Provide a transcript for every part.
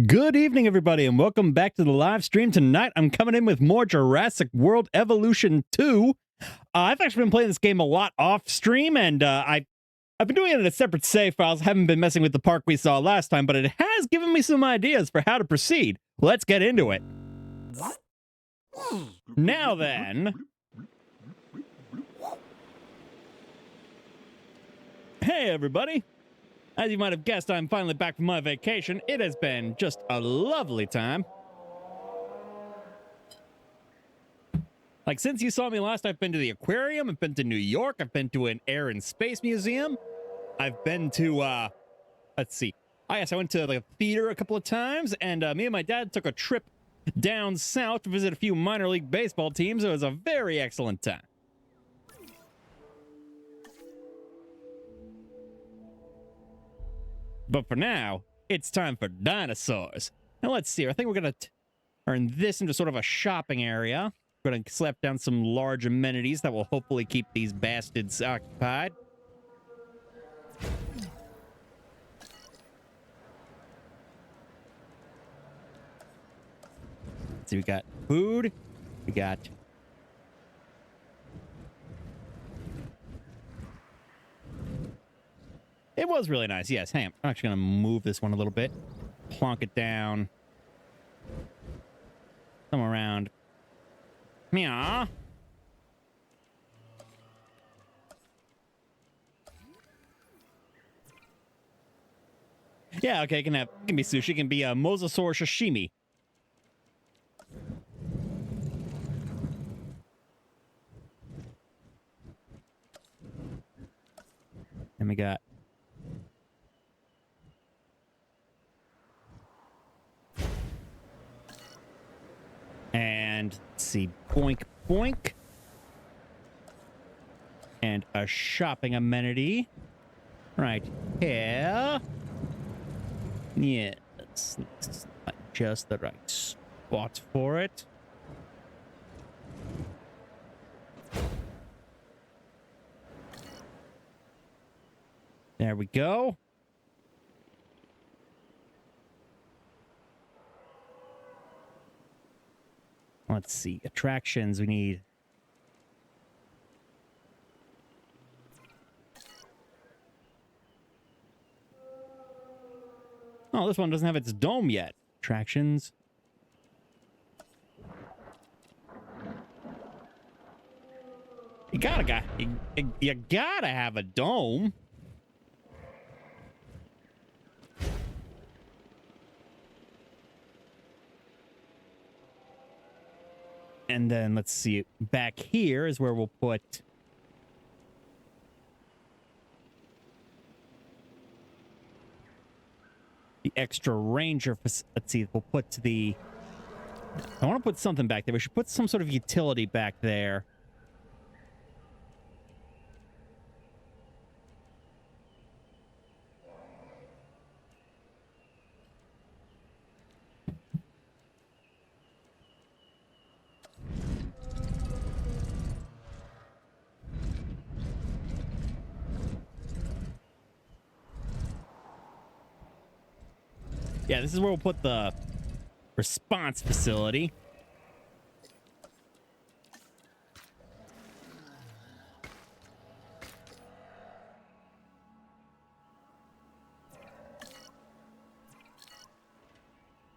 Good evening, everybody, and welcome back to the live stream. Tonight, I'm coming in with more Jurassic World Evolution 2. I've actually been playing this game a lot off stream, and I've been doing it in a separate save files. Haven't been messing with the park we saw last time, but it has given me some ideas for how to proceed. Let's get into it. Now then. Hey, everybody. As you might have guessed, I'm finally back from my vacation. It has been just a lovely time. Like, since you saw me last, I've been to the aquarium, I've been to New York, I've been to an air and space museum. I've been to, let's see. I went to the theater a couple of times, and me and my dad took a trip down south to visit a few minor league baseball teams. It was a very excellent time. But for now, it's time for dinosaurs. Now let's see. I think we're going to turn this into sort of a shopping area. We're going to slap down some large amenities that will hopefully keep these bastards occupied. So we got food. We got... It was really nice, yes. Hey, I'm actually going to move this one a little bit. Plonk it down. Come around. Meow. Yeah, okay, it can be sushi. It can be a mosasaur sashimi. And we got... And let's see, boink, boink. And a shopping amenity right here. Yeah, that's not just the right spot for it. There we go. Let's see. Attractions we need. Oh, this one doesn't have its dome yet. Attractions. You gotta have a dome. And then let's see, back here is where we'll put the extra ranger. Let's see, we'll put the... I want to put something back there. We should put some sort of utility back there. Yeah, this is where we'll put the response facility.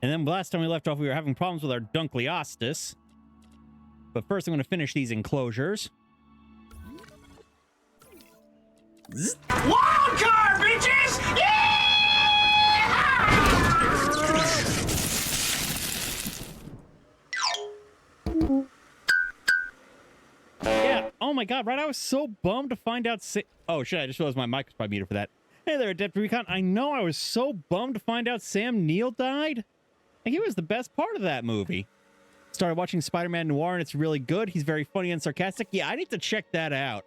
And then last time we left off, we were having problems with our Dunkleostis. But first, I'm going to finish these enclosures. Wild card, bitches! Yeah! Yeah, oh my god, right? I was so bummed to find out... Oh shit, I just realized my mic was probably muted for that. Hey there, Adept Recon. I know I was so bummed to find out Sam Neill died. Like, he was the best part of that movie. Started watching Spider-Man Noir, and it's really good. He's very funny and sarcastic. Yeah, I need to check that out.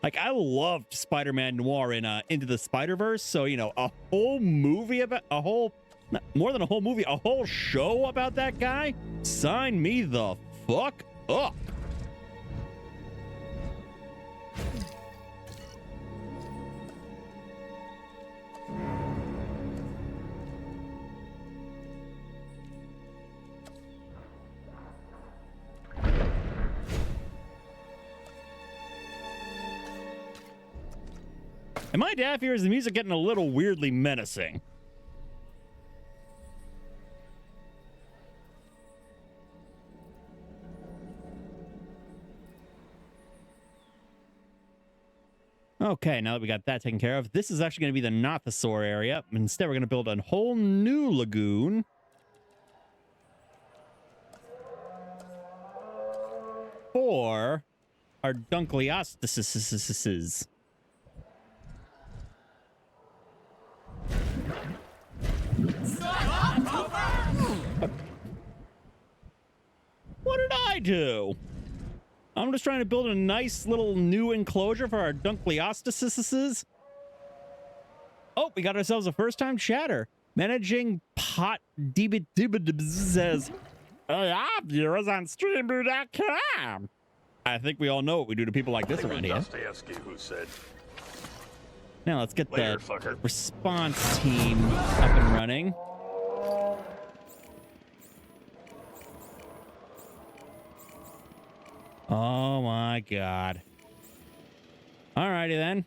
Like, I loved Spider-Man Noir in Into the Spider-Verse, so, you know, a whole movie about... more than a whole movie, a whole show about that guy? Sign me the fuck up. Am I deaf here? Is the music getting a little weirdly menacing? Okay, now that we got that taken care of, this is actually going to be the Nothosaur area. Instead, we're going to build a whole new lagoon. For our Dunkleostesis. What did I do? I'm just trying to build a nice little new enclosure for our Dunkleostesis. Oh, we got ourselves a first-time chatter. Managing Pot says, viewers on streamblue.com. I think we all know what we do to people like this around here. Who said, Now let's get later, the fucker. response team up and running. Oh my god. Alrighty then.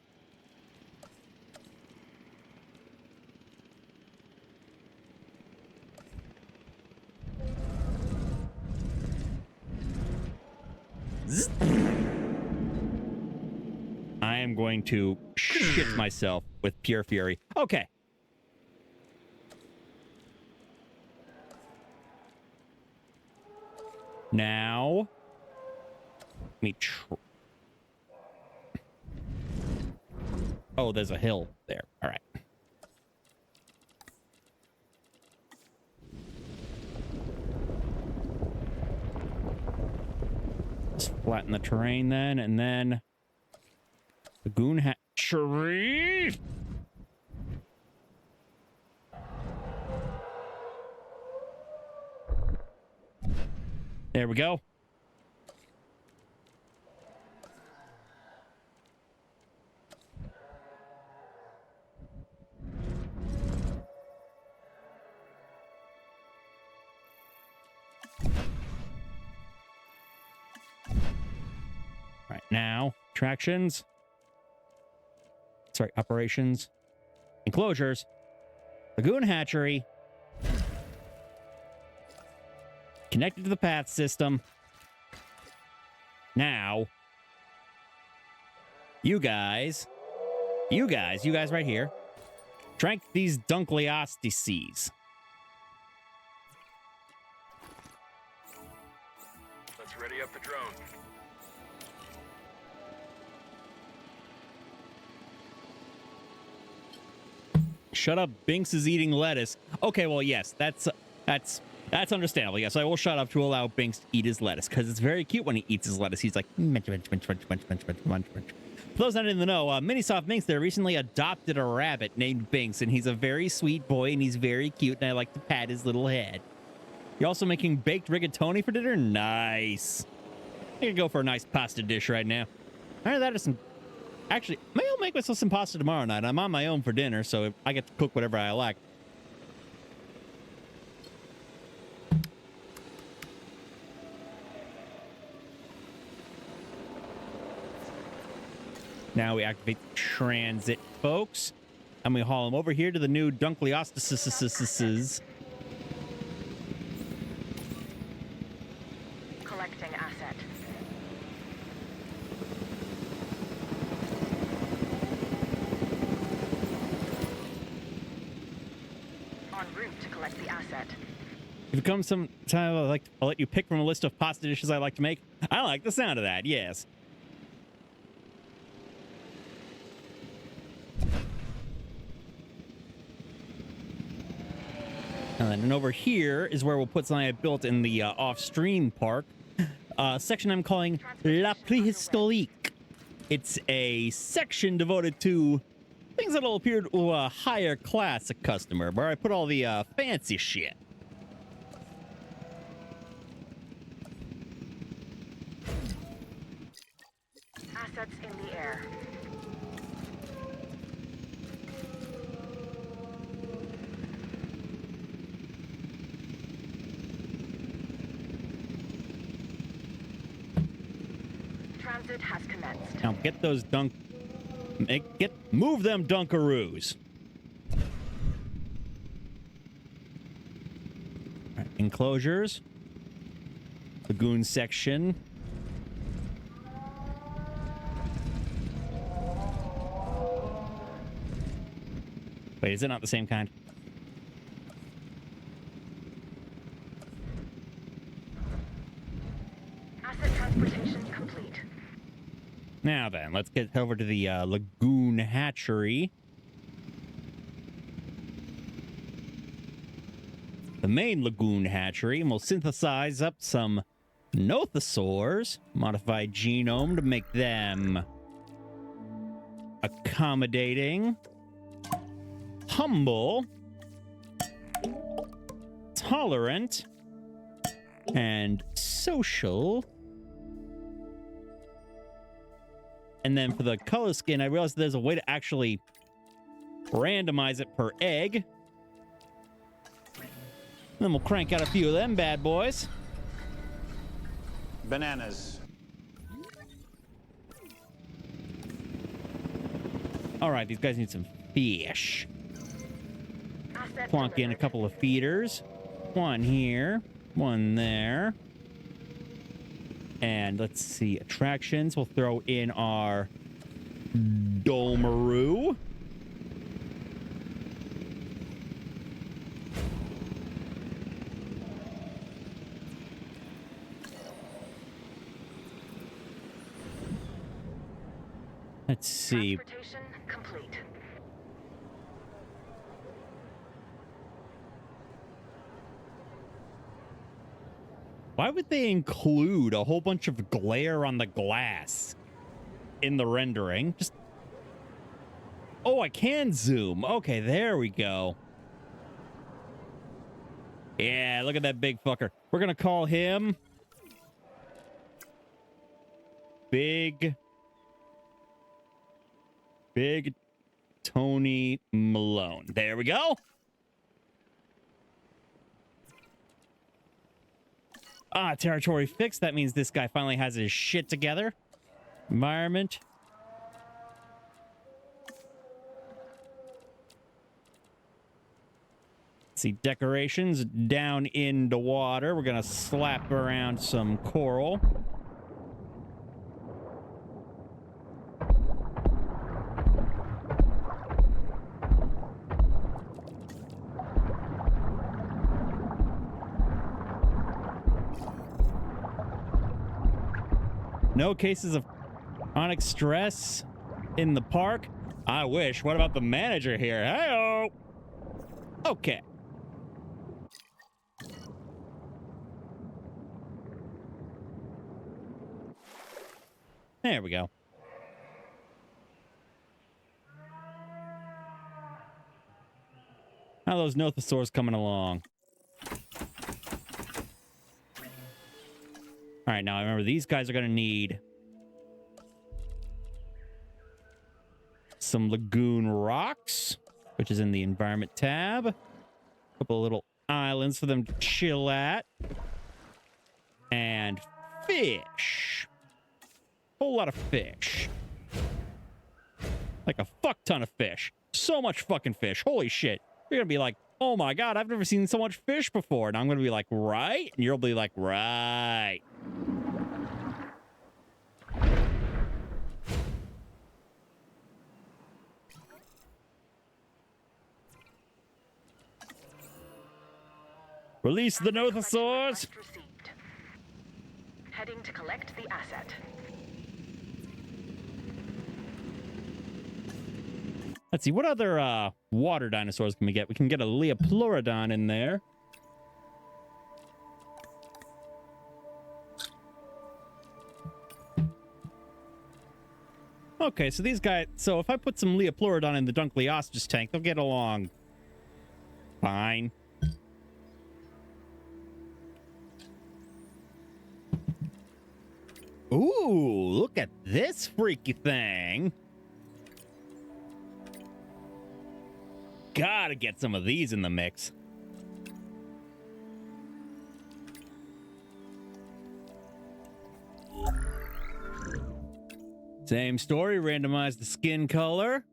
I am going to shit myself with pure fury. Okay. Now, let me oh, there's a hill there. All right. Let's flatten the terrain then, and then lagoon hatchery. There we go. Right now, attractions. Sorry, operations. Enclosures. Lagoon hatchery. Connected to the path system. Now, you guys right here, drank these Dunkleosteses. Let's ready up the drone. Shut up, Binks is eating lettuce. Okay, well, yes, that's understandable. Yes, I will shut up to allow Binks to eat his lettuce, because it's very cute when he eats his lettuce. He's like, munch, munch, munch, munch, munch, munch, munch, munch, munch. For those not in the know, Minisoft Binks there recently adopted a rabbit named Binks, and he's a very sweet boy, and he's very cute, and I like to pat his little head. You're also making baked rigatoni for dinner? Nice. I could go for a nice pasta dish right now. All right, that is some... Actually, maybe I'll make myself some pasta tomorrow night. I'm on my own for dinner, so I get to cook whatever I like. Now we activate the transit, folks. And we haul them over here to the new Dunkleostesis. Collecting asset. En route to collect the asset. If it comes some time, I'll let you pick from a list of pasta dishes I like to make. I like the sound of that, yes. And then over here is where we'll put something I built in the off-stream park. Section I'm calling La Préhistorique. It's a section devoted to things that'll appeal to a higher class of customer, where I put all the fancy shit. Assets in the air. Transit has commenced. Now get those Move them Dunkaroos. All right, enclosures. Lagoon section. Wait, is it not the same kind? Asset transportation complete. Now then, let's get over to the lagoon hatchery. The main lagoon hatchery, and we'll synthesize up some nothosaurs, modified genome to make them accommodating, humble, tolerant, and social. And then for the color skin, I realized there's a way to actually randomize it per egg. Then we'll crank out a few of them bad boys. Bananas. All right, these guys need some fish. Asset Plonk in a delivered. couple of feeders. One here, one there. And let's see, attractions. We'll throw in our Domaroo. Let's see. Transportation complete. Why would they include a whole bunch of glare on the glass in the rendering? Just... Oh, I can zoom. Okay, there we go. Yeah, look at that big fucker. We're going to call him Big Tony Malone. There we go. Ah, territory fixed. That means this guy finally has his shit together. Environment. Let's see, decorations down in the water. We're going to slap around some coral. No cases of chronic stress in the park. I wish. What about the manager here? Hey-oh. Okay. There we go. How are those nothosaurs coming along? All right, now remember, these guys are going to need some lagoon rocks, which is in the environment tab. A couple of little islands for them to chill at. And fish. Whole lot of fish. Like a fuck ton of fish. So much fucking fish. Holy shit. You're going to be like, oh my God, I've never seen so much fish before. And I'm going to be like, right? And you'll be like, right. Release the nothosaurs. Request received. Heading to collect the asset. Let's see, what other water dinosaurs can we get? We can get a Leopleurodon in there. Okay, so these guys... So if I put some Leopleurodon in the Dunkleosteus tank, they'll get along fine. Ooh, look at this freaky thing. Gotta get some of these in the mix. Same story, randomize the skin color.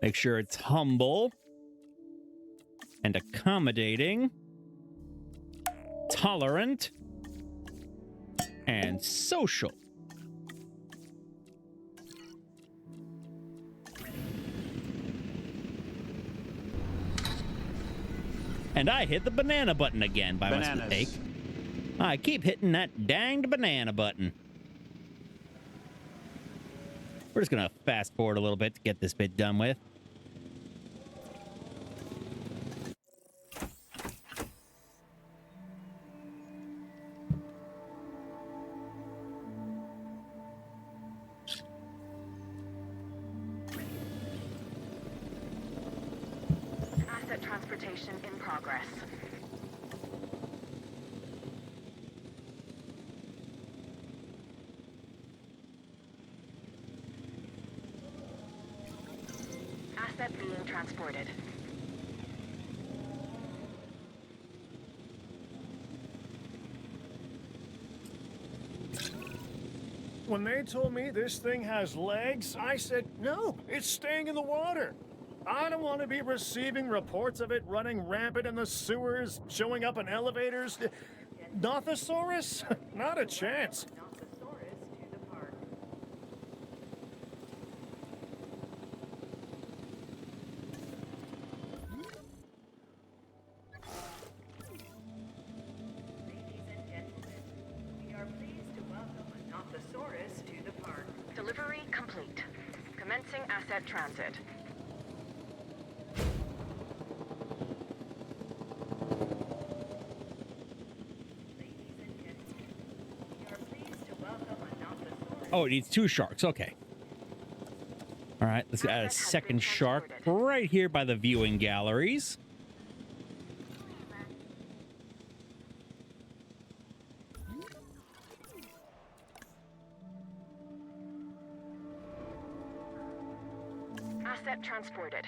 Make sure it's humble and accommodating, tolerant, and social. And I hit the banana button again by mistake. I keep hitting that danged banana button. We're just gonna fast forward a little bit to get this bit done with. Asset transportation in progress. Asset being transported. When they told me this thing has legs, I said, no, it's staying in the water. I don't want to be receiving reports of it running rampant in the sewers, showing up in elevators. Nothosaurus? Not a chance. Delivery complete. Commencing asset transit. Oh, it needs 2 sharks. Okay. All right, let's add a second shark right here by the viewing galleries. Asset transported.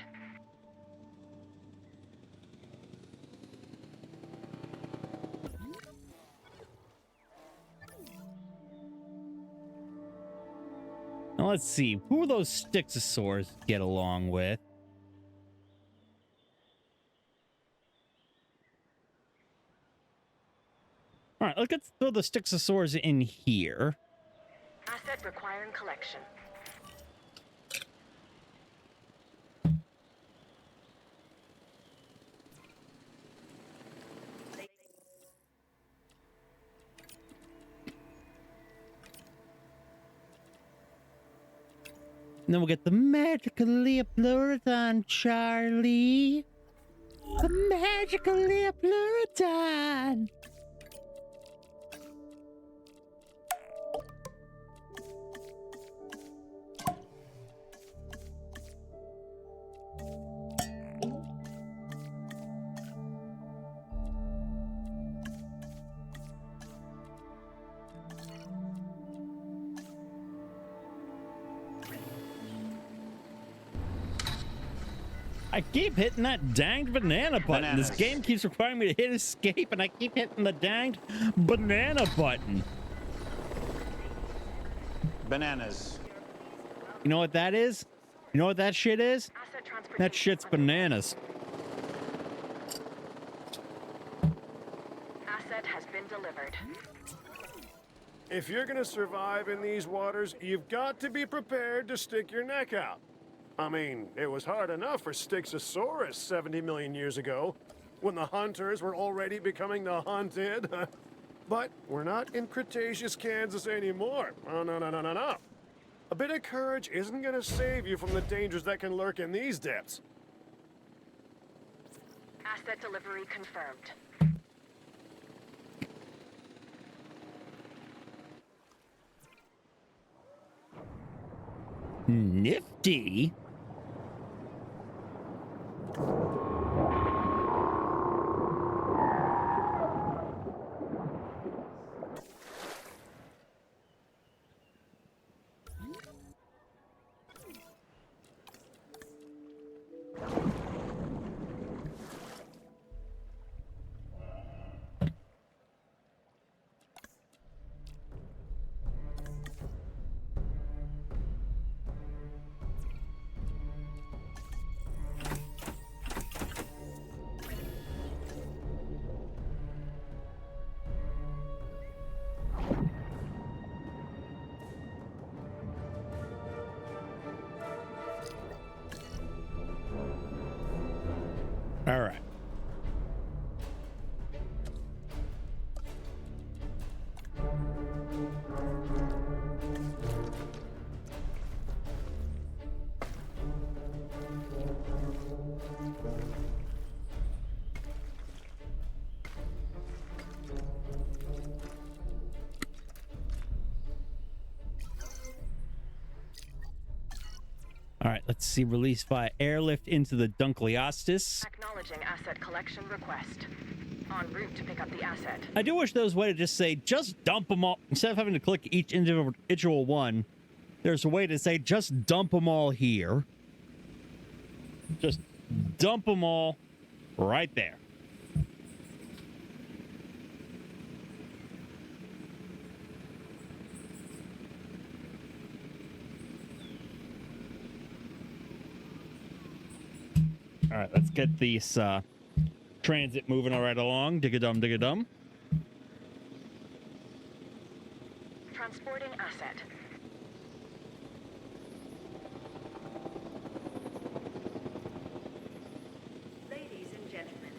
Now let's see, who those Styxosaurs get along with? All right, let's throw the Styxosaurs in here. Asset requiring collection. And then we'll get the magical Leopleurodon, Charlie. The magical Leopleurodon. I keep hitting that danged banana button. Bananas. This game keeps requiring me to hit escape, and I keep hitting the danged banana button. Bananas. You know what that is? You know what that shit is? Asset transportation. That shit's bananas. Asset has been delivered. If you're gonna survive in these waters, you've got to be prepared to stick your neck out. I mean, it was hard enough for Styxosaurus 70 million years ago, when the hunters were already becoming the hunted. But we're not in Cretaceous Kansas anymore. Oh, no, no, no, no, no. A bit of courage isn't gonna save you from the dangers that can lurk in these depths. Asset delivery confirmed. Nifty. All right, let's see. Release via airlift into the Dunkleostis. Acknowledging asset collection request. En route to pick up the asset. I do wish there was a way to just say, just dump them all. Instead of having to click each individual one, there's a way to say, just dump them all here. Just dump them all right there. All right, let's get this transit moving all right along. Dig-a-dum, dig-a-dum. Transporting asset. Ladies and gentlemen,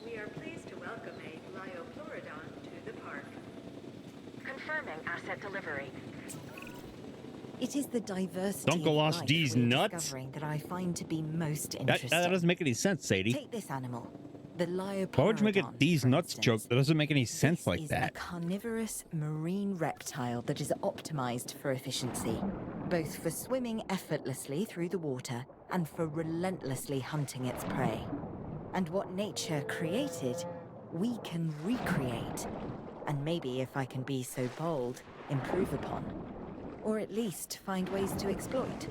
we are pleased to welcome a Lyopleurodon to the park. Confirming asset delivery. It is the diversity Don't go of lost life these we're nuts. discovering that I find to be most That interesting. doesn't make any sense, Sadie. Take this animal, the Lyopleurodon. Why would you make a these for nuts instance. joke? That doesn't make any sense This like is that. a carnivorous marine reptile that is optimized for efficiency, both for swimming effortlessly through the water and for relentlessly hunting its prey. And what nature created, we can recreate. And maybe, if I can be so bold, improve upon. Or at least find ways to exploit.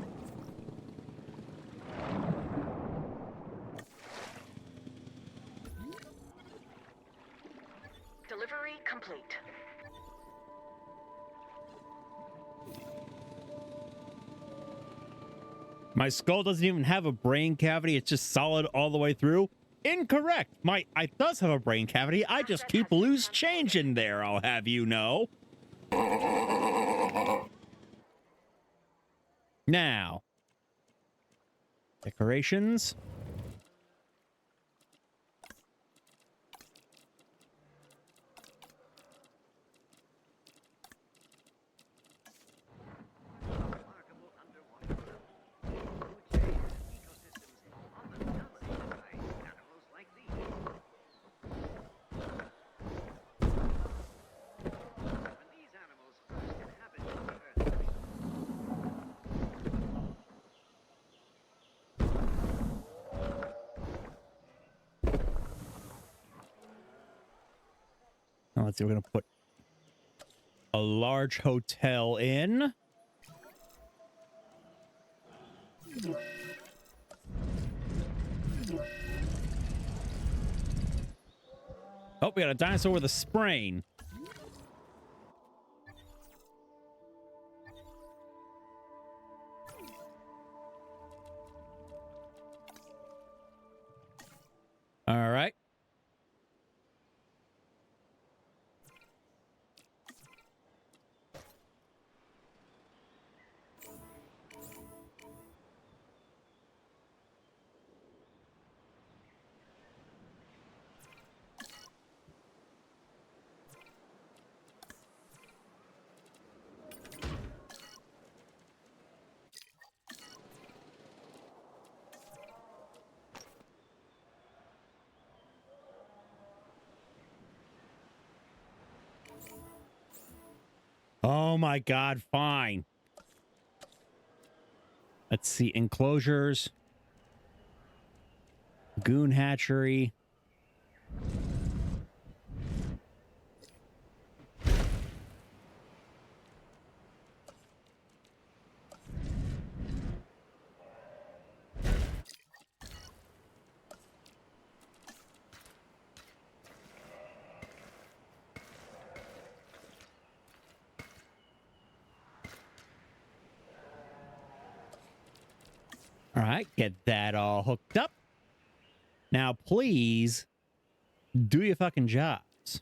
Delivery complete. My skull doesn't even have a brain cavity. It's just solid all the way through. Incorrect. It does have a brain cavity. I just keep loose change in there, I'll have you know. Now, decorations. Now, let's see, we're going to put a large hotel in. Oh, we got a dinosaur with a sprain. All right. Oh my God, fine. Let's see, enclosures. Goon hatchery. All right, get that all hooked up. Now, please do your fucking jobs.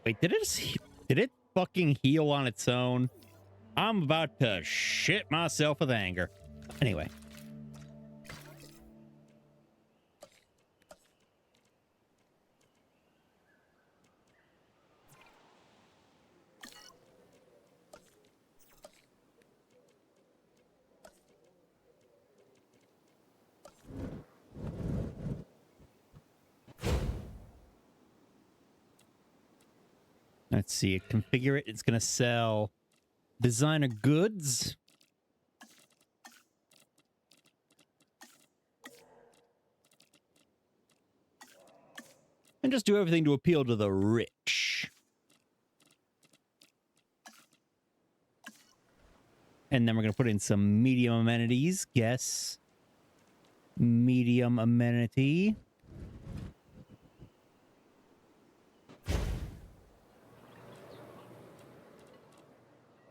Wait, did it fucking heal on its own? I'm about to shit myself with anger. Anyway. Let's see. Configure it. It's going to sell designer goods. And just do everything to appeal to the rich. And then we're going to put in some medium amenities. Guess. Medium amenity.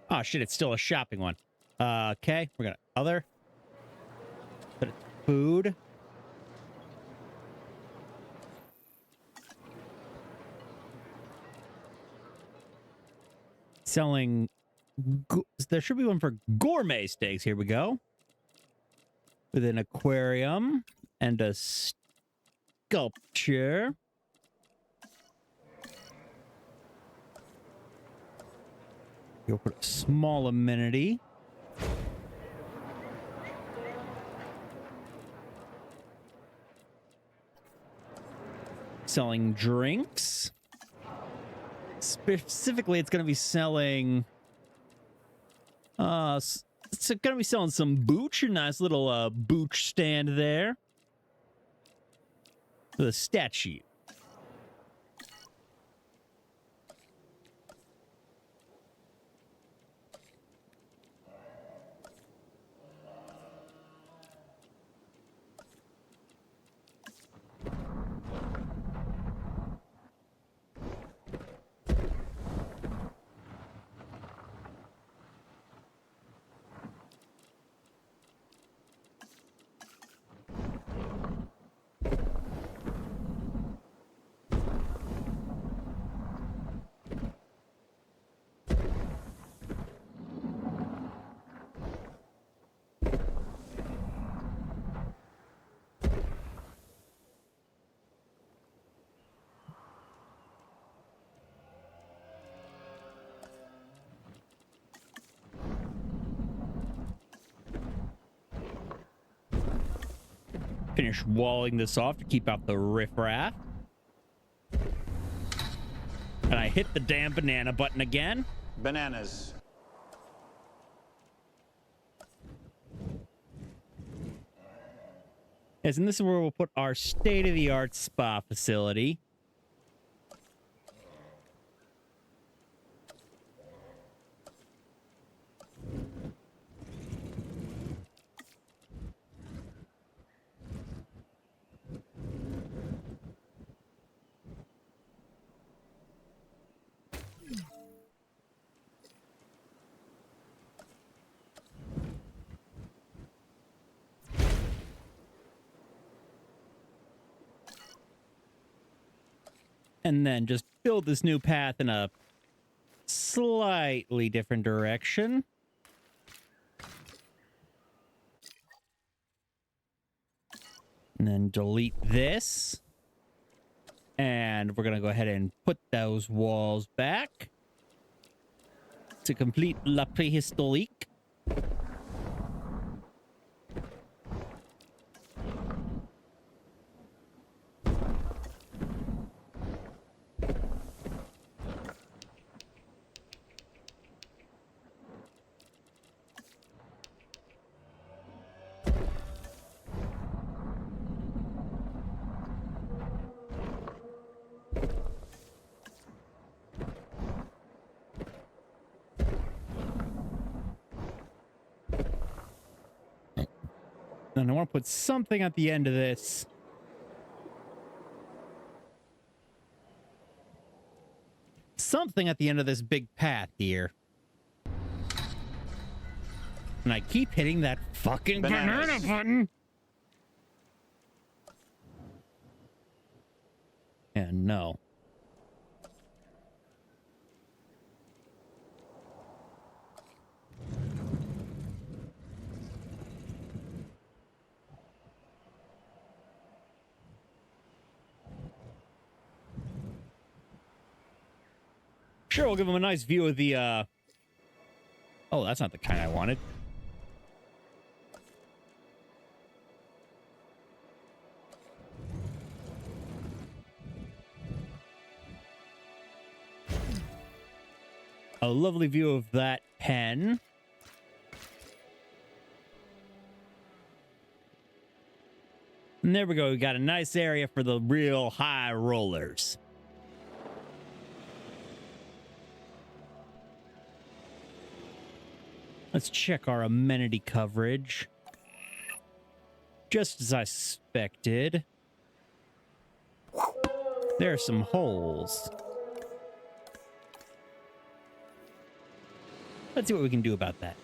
Oh, shit, it's still a shopping one. Okay, we're going to other. Put it food. Selling... There should be one for gourmet steaks. Here we go. With an aquarium and a sculpture. You'll put a small amenity. Selling drinks. Specifically, it's going to be selling... it's going to be selling some booch. A nice little booch stand there. With a stat sheet. Finish walling this off to keep out the riffraff. And I hit the damn banana button again. Bananas. Yes, and this is where we'll put our state-of-the-art spa facility. And then just build this new path in a slightly different direction. And then delete this. And we're going to go ahead and put those walls back to complete La Préhistorique. And I want to put something at the end of this. Something at the end of this big path here. And I keep hitting that fucking banana button. And no. Sure, we'll give him a nice view of the, Oh, that's not the kind I wanted. A lovely view of that pen. And there we go. We got a nice area for the real high rollers. Let's check our amenity coverage. Just as I suspected. There are some holes. Let's see what we can do about that.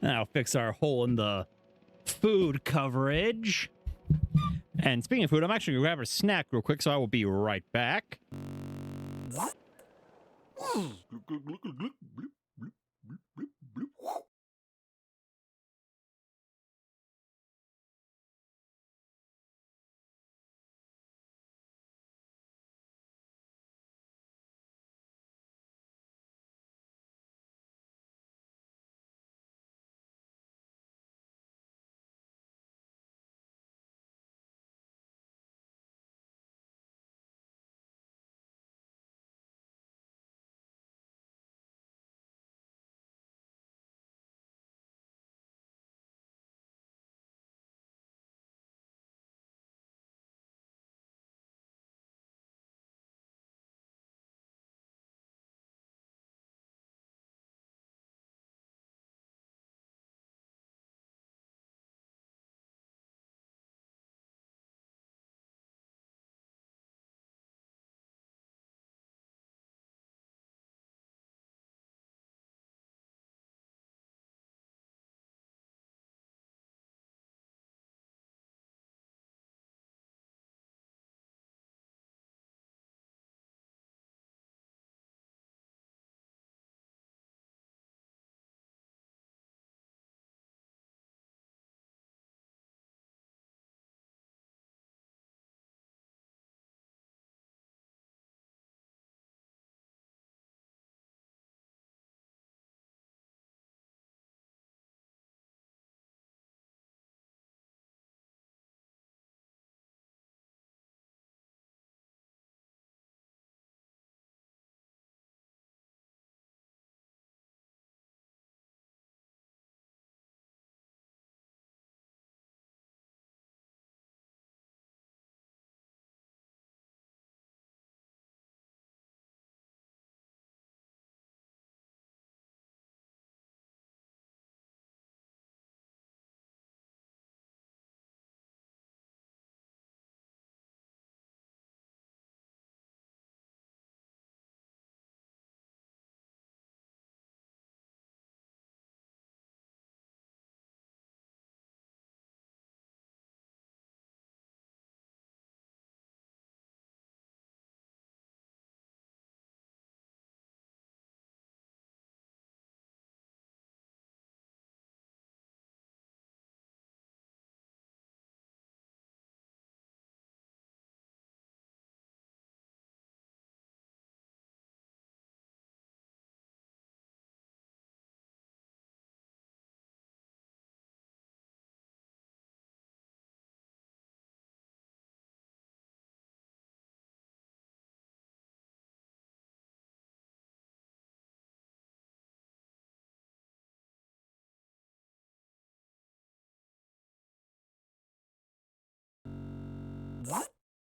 Now fix our hole in the food coverage. And speaking of food, I'm actually going to grab a snack real quick, so I will be right back.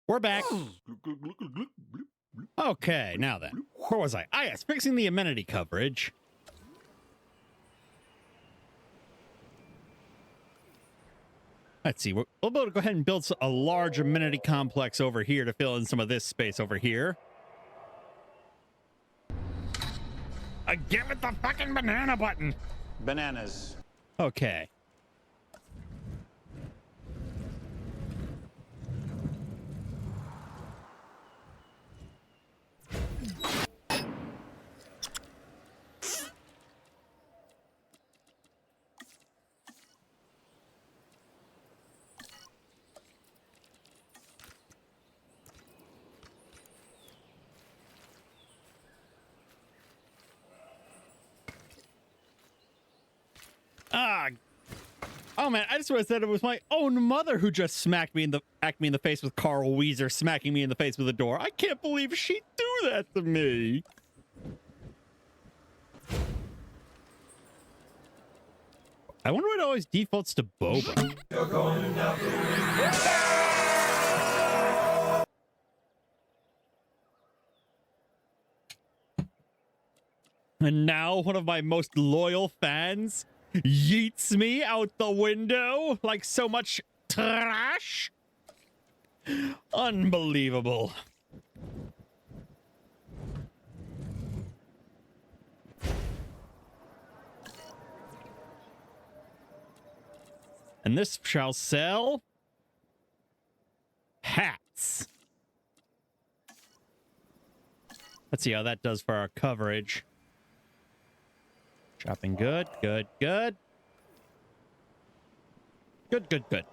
We're back. Okay, now then. Where was I? Ah, yes, fixing the amenity coverage. Let's see. We'll be able to go ahead and build a large amenity complex over here to fill in some of this space over here. Give it the fucking banana button. Bananas. Okay. Oh man, I just would have said it was my own mother who just smacked me in the face with Carl Weezer smacking me in the face with a door. I can't believe she'd do that to me. I wonder what always defaults to Boba. And now one of my most loyal fans yeets me out the window like so much trash. Unbelievable. And this shall sell hats. Let's see how that does for our coverage. Shopping good, good, good. Good, good, good.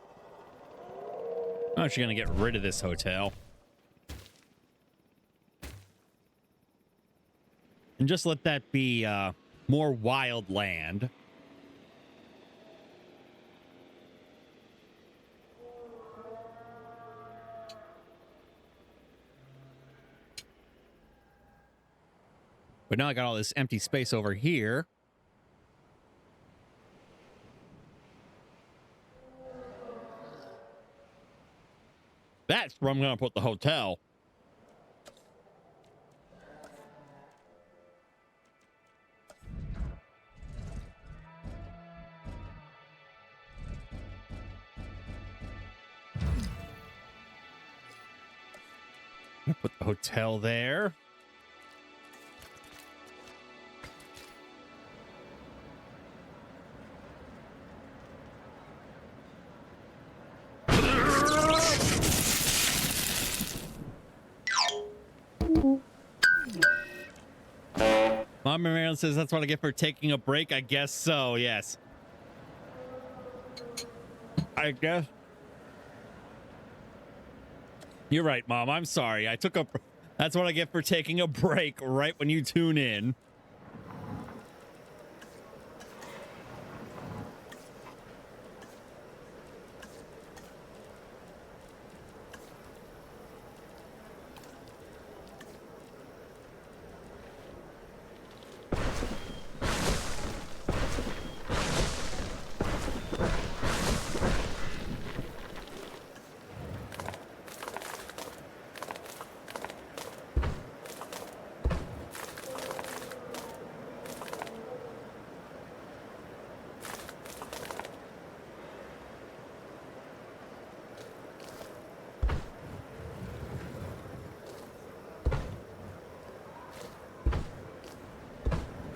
I'm actually gonna get rid of this hotel. And just let that be more wild land. But now I got all this empty space over here. That's where I'm going to put the hotel. Put the hotel there. Mom Marilyn says that's what I get for taking a break. I guess so, yes. I guess. You're right, Mom. I'm sorry. That's what I get for taking a break right when you tune in.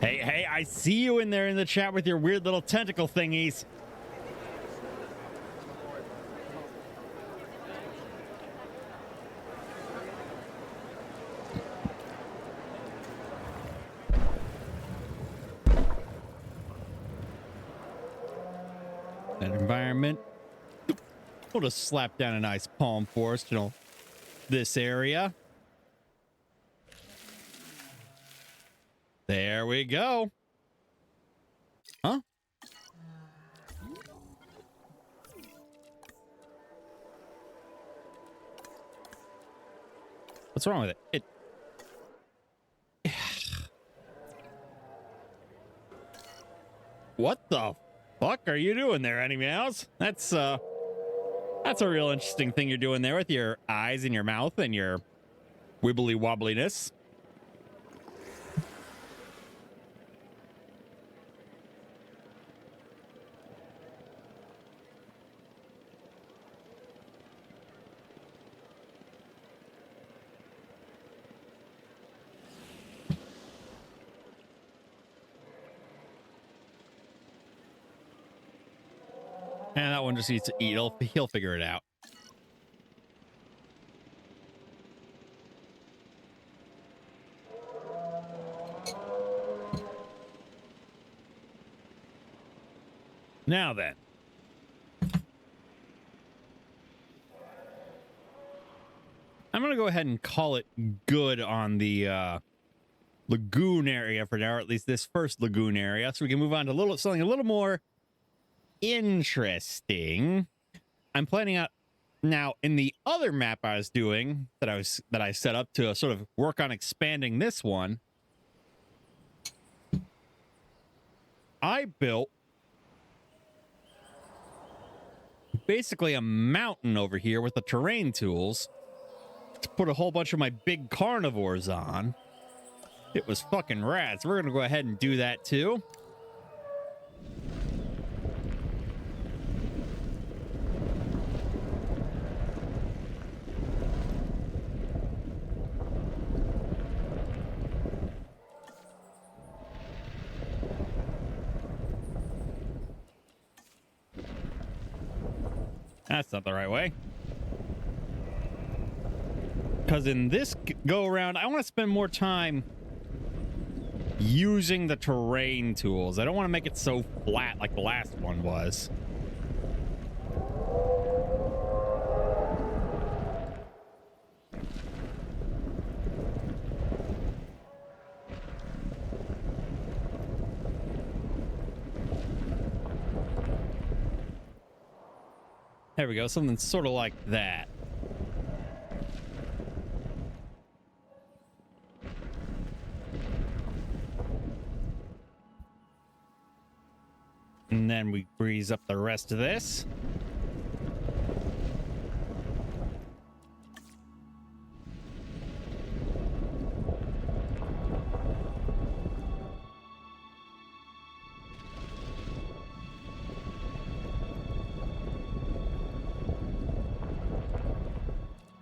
Hey, I see you in there in the chat with your weird little tentacle thingies. That environment. We'll just slap down a nice palm forest, you know, this area. There we go. Huh? What's wrong with it? What the fuck are you doing there, Any Mouse? That's a real interesting thing you're doing there with your eyes and your mouth and your wibbly wobbliness. And that one just needs to eat. He'll figure it out. Now then. I'm going to go ahead and call it good on the lagoon area for now, or at least this first lagoon area, so we can move on to something a little more interesting. I'm planning out now in the other map I was doing that I set up to sort of work on expanding this one. I built basically a mountain over here with the terrain tools to put a whole bunch of my big carnivores on. It was fucking rad. So we're going to go ahead and do that too. That's not the right way. Because in this go around, I want to spend more time using the terrain tools. I don't want to make it so flat like the last one was. There we go, something sort of like that. And then we breeze up the rest of this.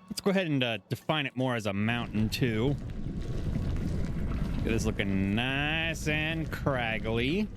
Let's go ahead and define it more as a mountain too. It is looking nice and craggly.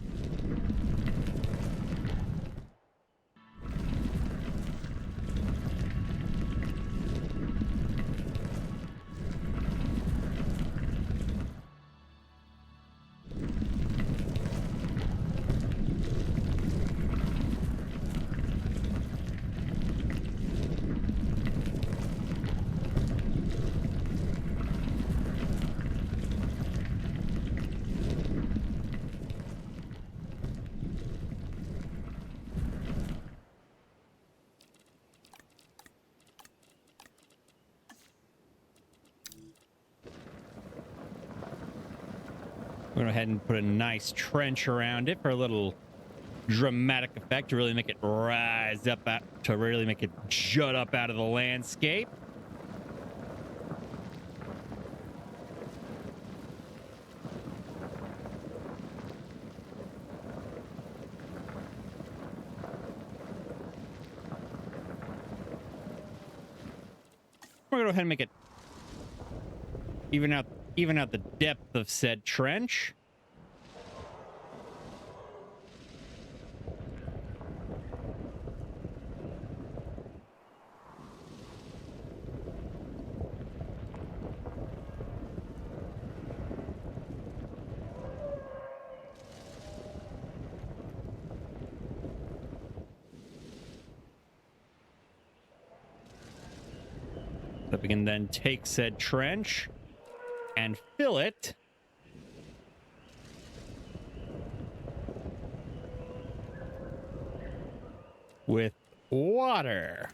We're going to go ahead and put a nice trench around it for a little dramatic effect to really make it rise up, to really make it jut up out of the landscape. We're going to go ahead and make it even out the depth of said trench. So we can then take said trench and fill it with water.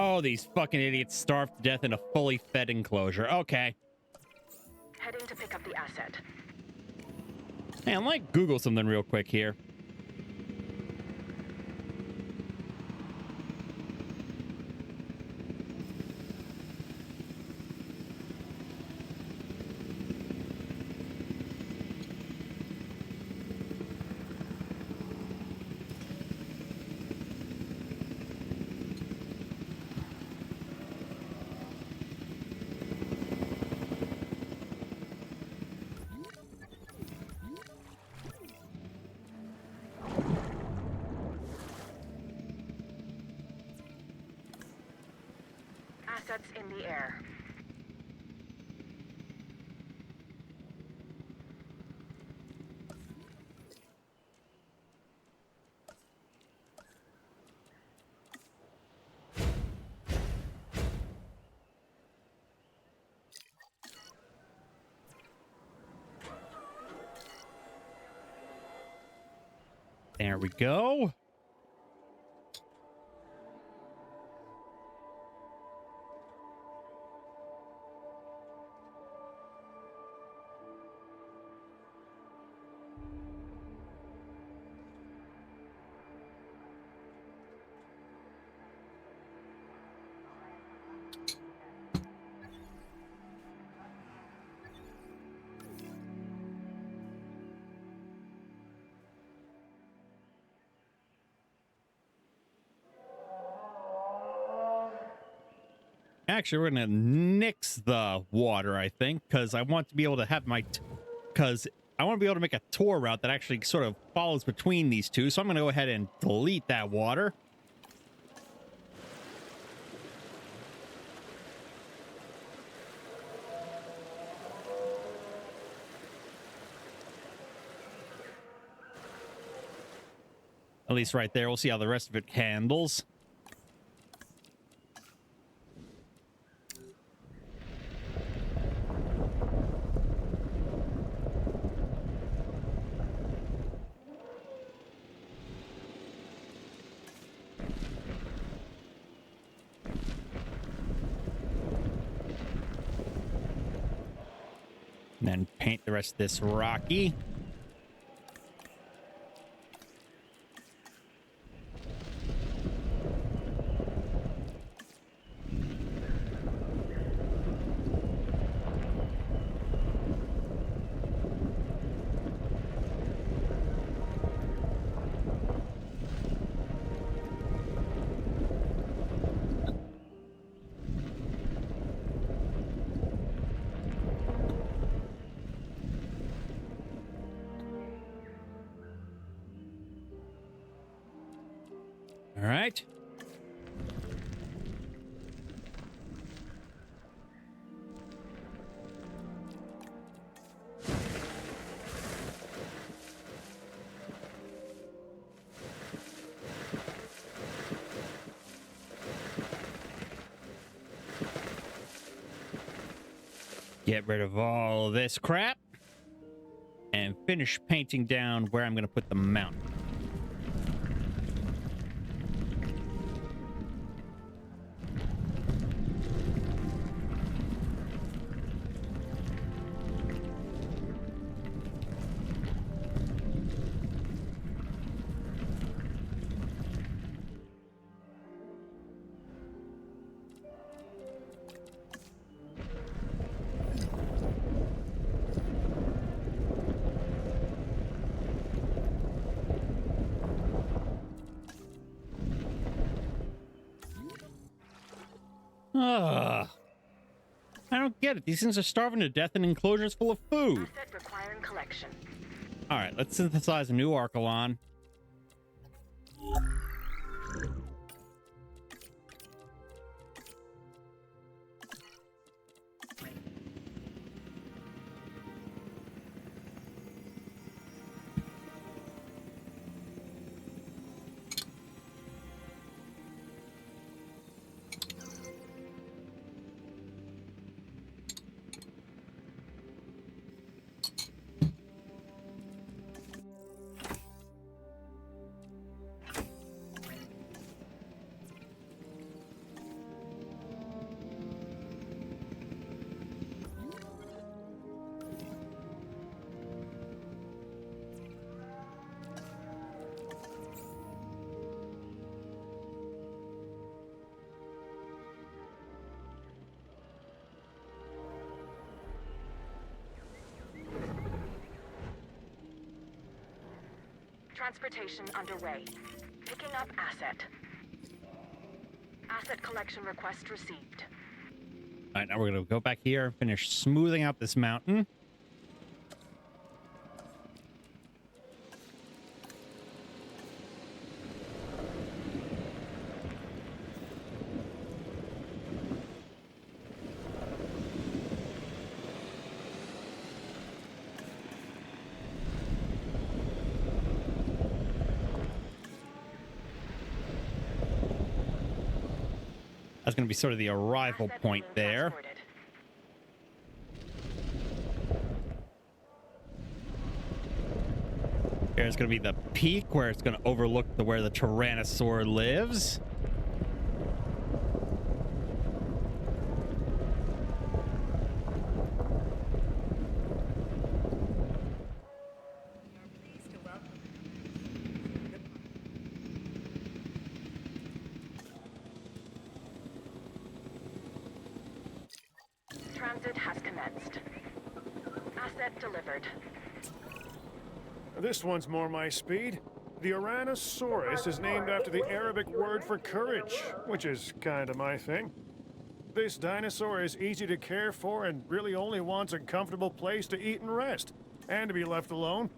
Oh, these fucking idiots starved to death in a fully fed enclosure. Okay. Heading to pick up the asset. Hey, I might Google something real quick here. assets in the air. There we go. Actually, we're gonna nix the water, I think, because I want to be able to have my, because I want to be able to make a tour route that actually sort of follows between these two. So I'm gonna go ahead and delete that water. At least right there. We'll see how the rest of it handles. And then paint the rest of this rocky. All right. Get rid of all this crap and finish painting down where I'm going to put the mountain. Ugh. I don't get it. These things are starving to death in enclosures full of food. Asset requiring collection. All right, let's synthesize a new Archelon. Transportation underway. Picking up asset. Asset collection request received. All right, now we're going to go back here and finish smoothing out this mountain. That's going to be sort of the arrival Asset point being there. transported. Here's going to be the peak where it's going to overlook where the Tyrannosaur lives. Pleased to welcome. Transit has commenced. Asset delivered. This one's more my speed. The Tyrannosaurus is named after the Arabic word for courage, which is kind of my thing. This dinosaur is easy to care for and really only wants a comfortable place to eat and rest, and to be left alone.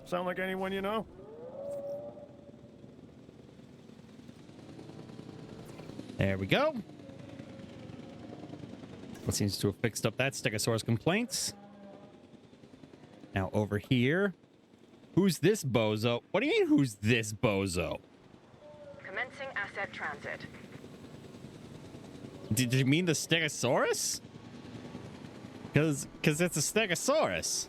Sound like anyone you know? There we go. What seems to have fixed up that Stegosaurus complaints. Now over here. Who's this bozo? What do you mean, who's this bozo? Commencing asset transit. Did you mean the Stegosaurus? Because it's a Stegosaurus.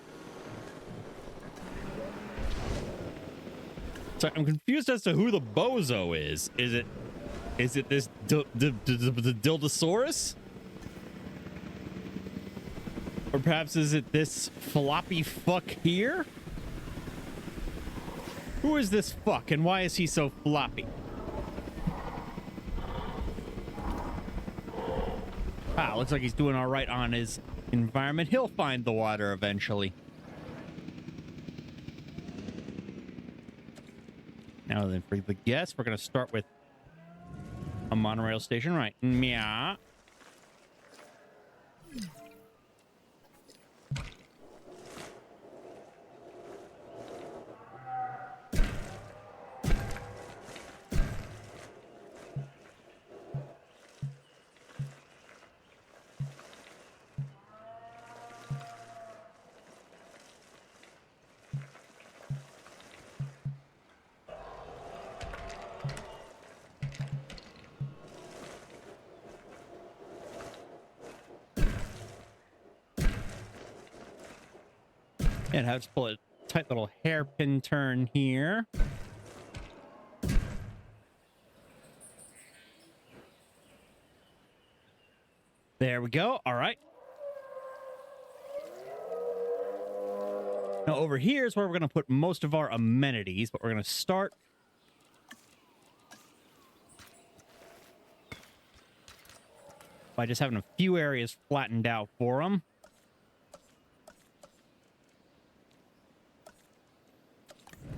So I'm confused as to who the bozo is. Is it this Dildosaurus? Or perhaps is it this floppy fuck here? Who is this fuck and why is he so floppy? Ah, looks like he's doing all right on his environment. He'll find the water eventually. Now then, for the guests, we're going to start with a monorail station, right? Meow. And have to pull a tight little hairpin turn here. There we go. All right. Now over here is where we're going to put most of our amenities, but we're going to start by just having a few areas flattened out for them.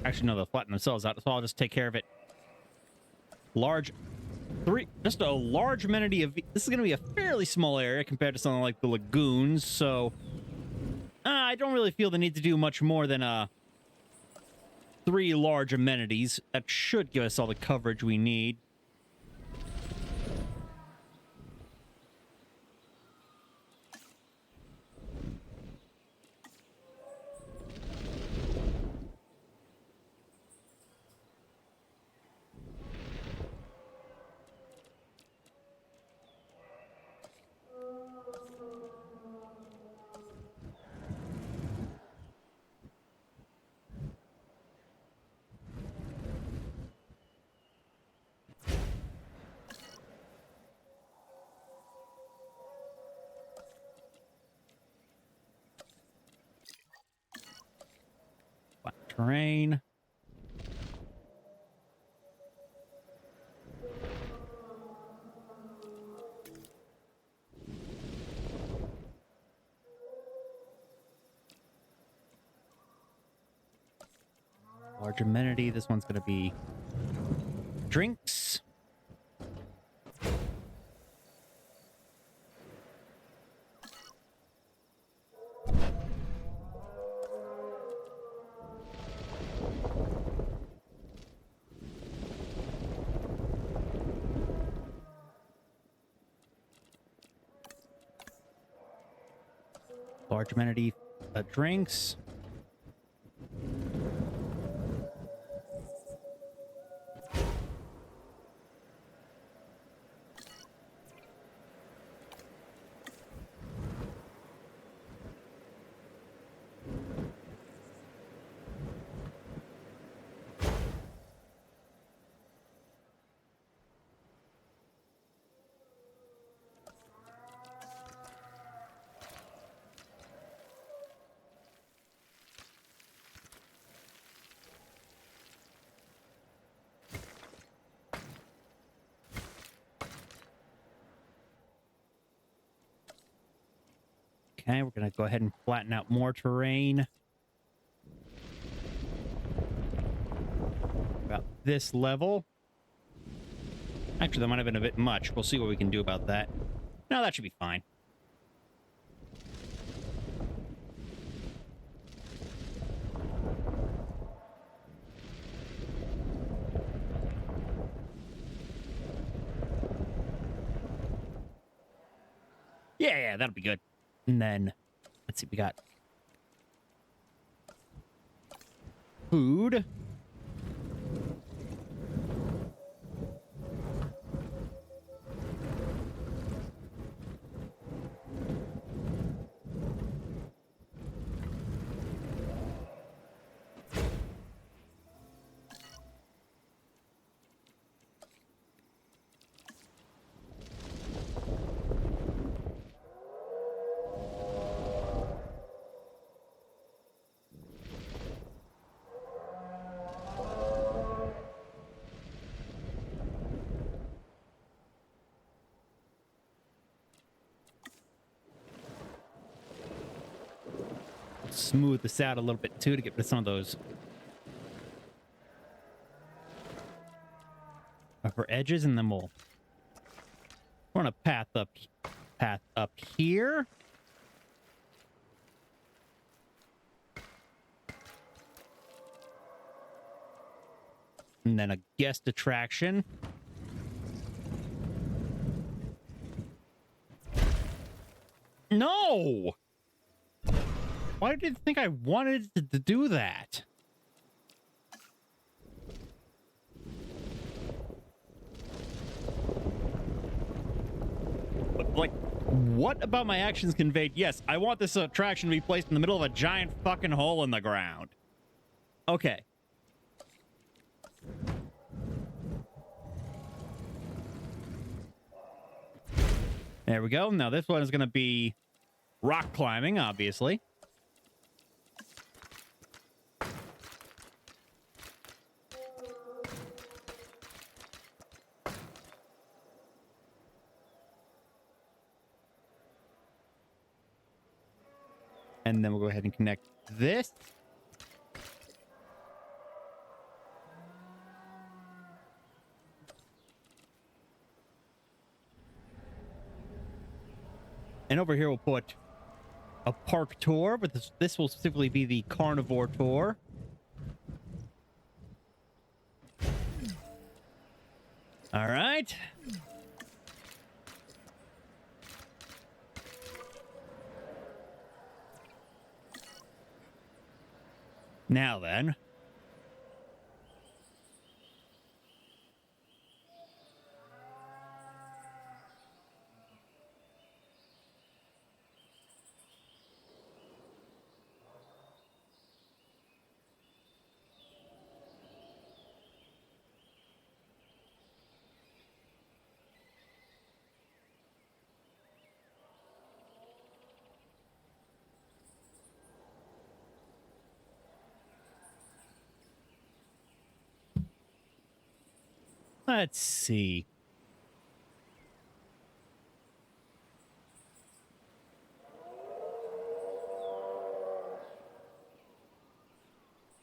Actually, no, they'll flatten themselves out, so I'll just take care of it. Just a large amenity of... This is going to be a fairly small area compared to something like the lagoons, so... I don't really feel the need to do much more than 3 large amenities. That should give us all the coverage we need. Terrain. Large amenity. This one's going to be drinks. Large amenity, drinks. Okay, we're gonna go ahead and flatten out more terrain. About this level. Actually, that might have been a bit much. We'll see what we can do about that. No, that should be fine. Yeah, that'll be good. And then, let's see, we got food. Smooth this out a little bit too to get rid of some of those upper edges, and then we'll run a path up here. And then a guest attraction. No! Why did you think I wanted to do that? But, like, what about my actions conveyed? Yes, I want this attraction to be placed in the middle of a giant fucking hole in the ground. Okay. There we go. Now this one is going to be rock climbing, obviously. And then we'll go ahead and connect this. And over here we'll put a park tour, but this will specifically be the carnivore tour. All right. Now then. Let's see.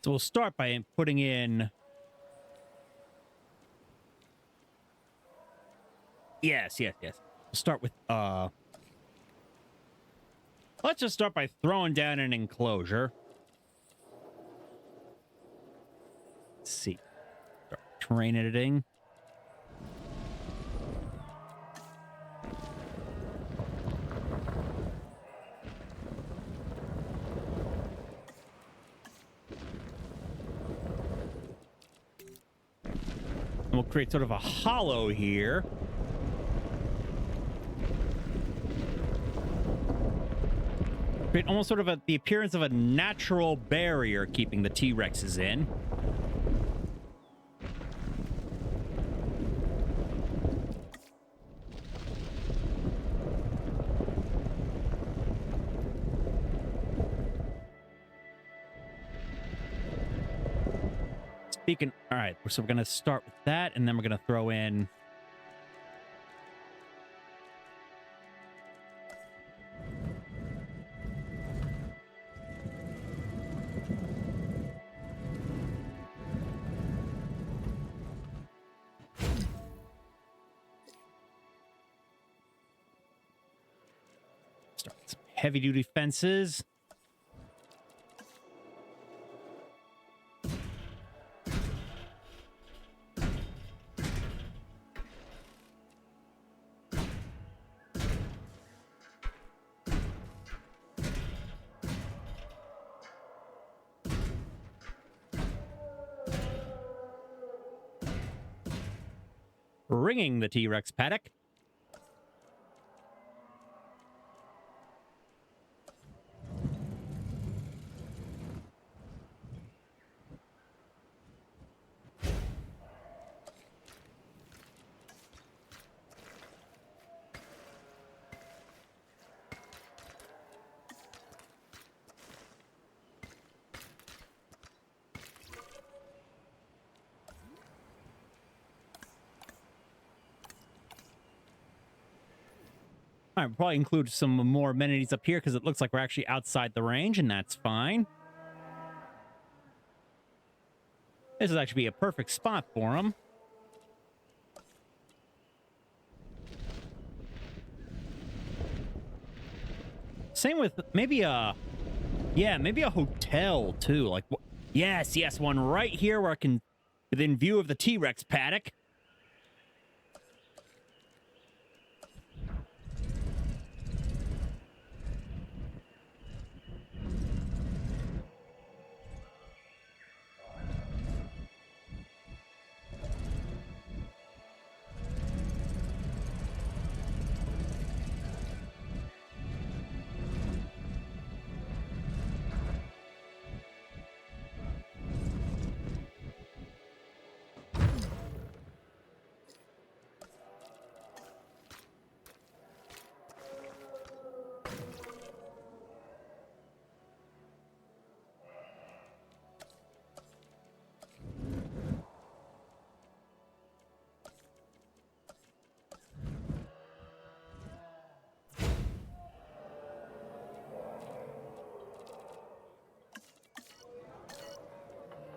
So we'll start by putting in... Yes. We'll start with, let's just start by throwing down an enclosure. Let's see. Start terrain editing. We'll create sort of a hollow here. Create almost sort of the appearance of a natural barrier keeping the T-Rexes in. Speaking, all right, so we're going to start with that, and then we're going to throw in start some heavy-duty fences. Ringing the T-Rex paddock. All right, we'll probably include some more amenities up here because it looks like we're actually outside the range, and that's fine. This would actually be a perfect spot for them. Same with maybe maybe a hotel too. Like, yes, one right here where I can, within view of the T-Rex paddock.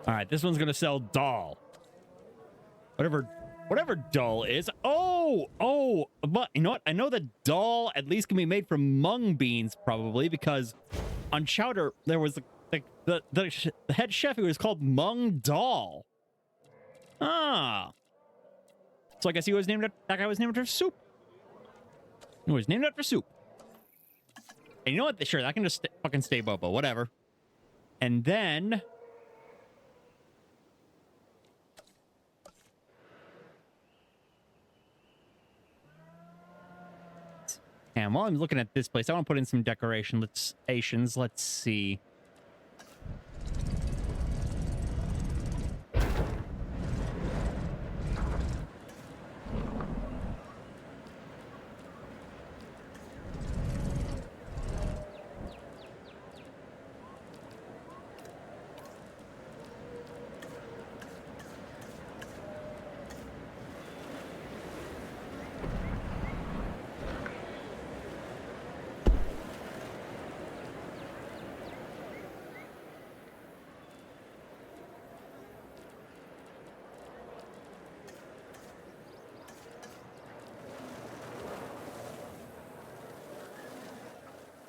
All right, this one's gonna sell doll. Whatever doll is. Oh, but you know what? I know that doll at least can be made from mung beans, probably, because on Chowder there was the head chef who was called Mung Doll. Ah, so I guess he was named that guy was named after soup. He was named after soup. And you know what? Sure, that can just fucking stay Bobo, whatever. And then. And while I'm looking at this place, I want to put in some decorations. Let's see.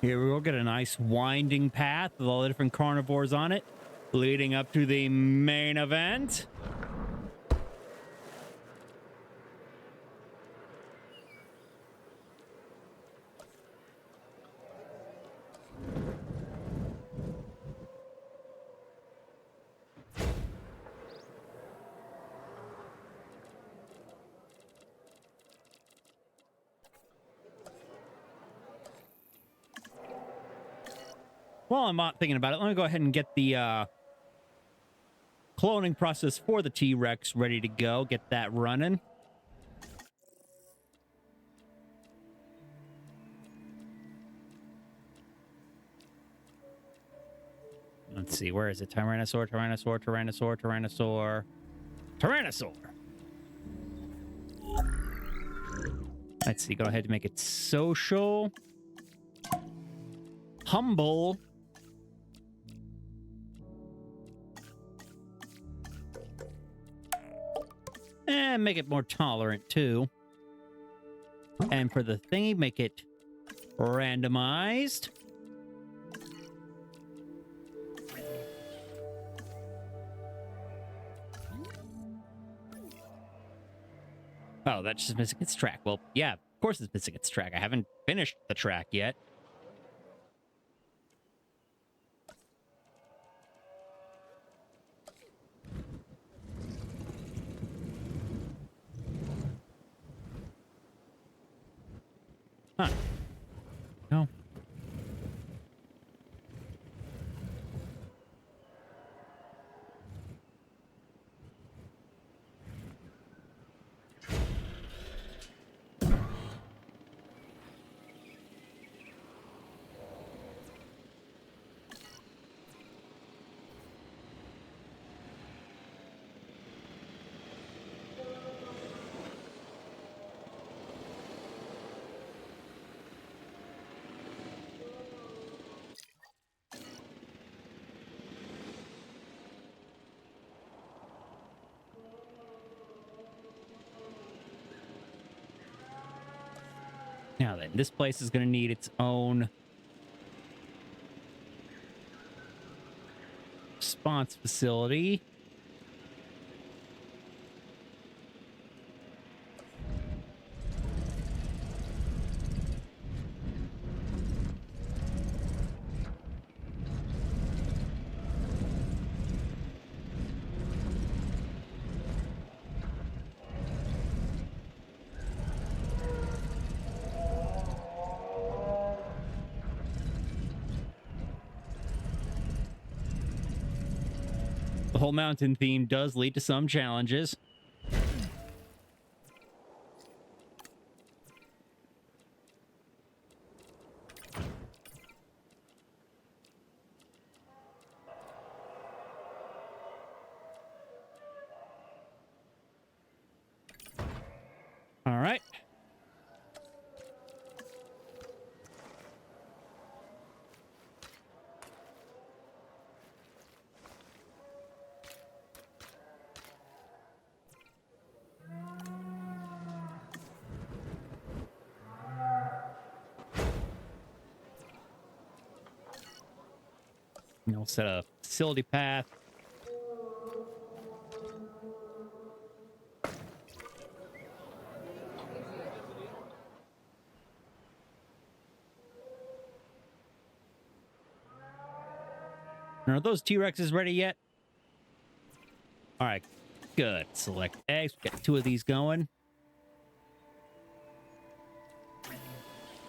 Here we go, get a nice winding path with all the different carnivores on it, leading up to the main event. While I'm not thinking about it, let me go ahead and get the cloning process for the T-Rex ready to go. Get that running. Let's see, where is it? Tyrannosaur. Let's see, go ahead and make it social. Humble. And make it more tolerant, too. And for the thingy, make it randomized. Oh, that's just missing its track. Well, yeah, of course it's missing its track. I haven't finished the track yet. Huh. No. Now then, this place is going to need its own response facility. The whole mountain theme does lead to some challenges. All right. We'll set a facility path. Are those T-Rexes ready yet? All right, good. Select eggs. We got 2 of these going.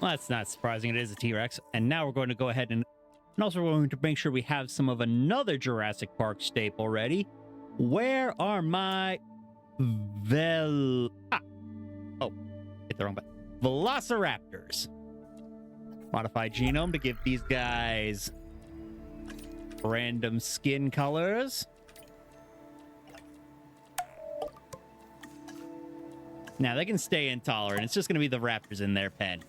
Well, that's not surprising. It is a T-Rex. And now we're going to go ahead and also we're going to make sure we have some of another Jurassic Park staple ready. Where are my Oh, hit the wrong button. Velociraptors. Modify genome to give these guys random skin colors. Now they can stay intolerant. It's just going to be the raptors in their pen.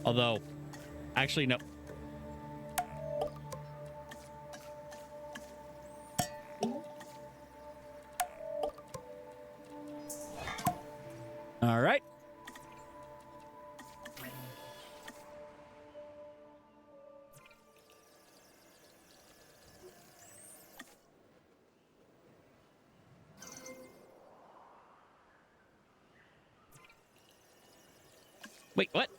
Although, actually, no. All right. Wait, what?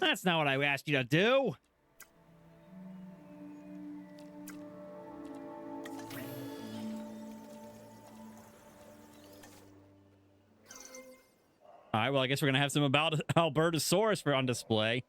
That's not what I asked you to do. All right, well, I guess we're going to have some about Albertosaurus for on display.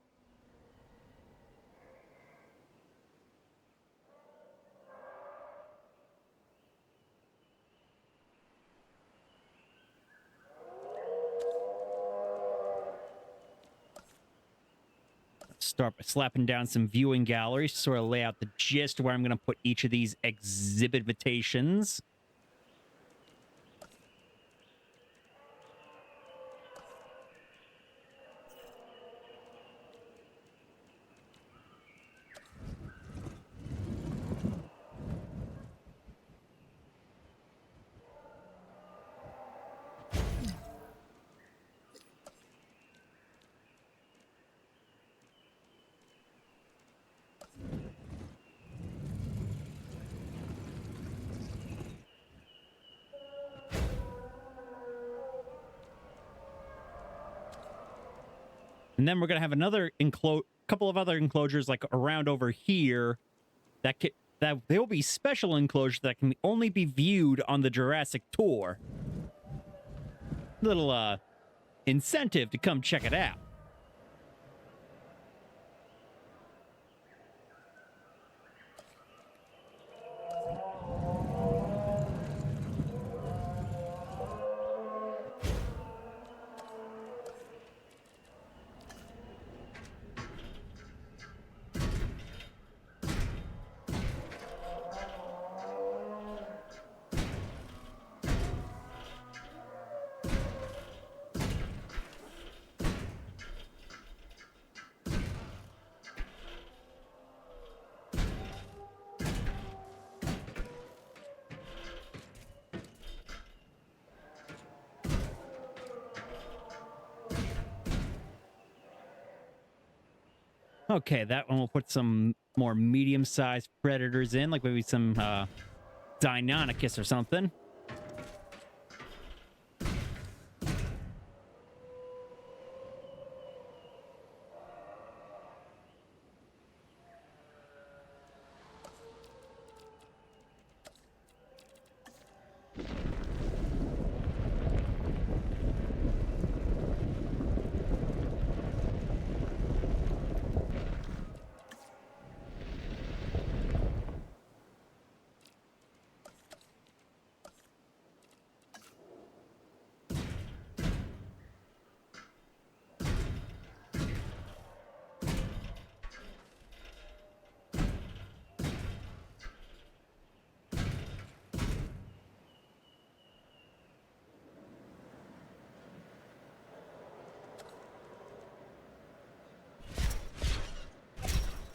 Start by slapping down some viewing galleries to sort of lay out the gist where I'm going to put each of these exhibit invitations. And then we're gonna have another couple of other enclosures like around over here that there will be special enclosures that can only be viewed on the Jurassic tour. Little incentive to come check it out. Okay, that one will put some more medium-sized predators in, like maybe some Deinonychus or something.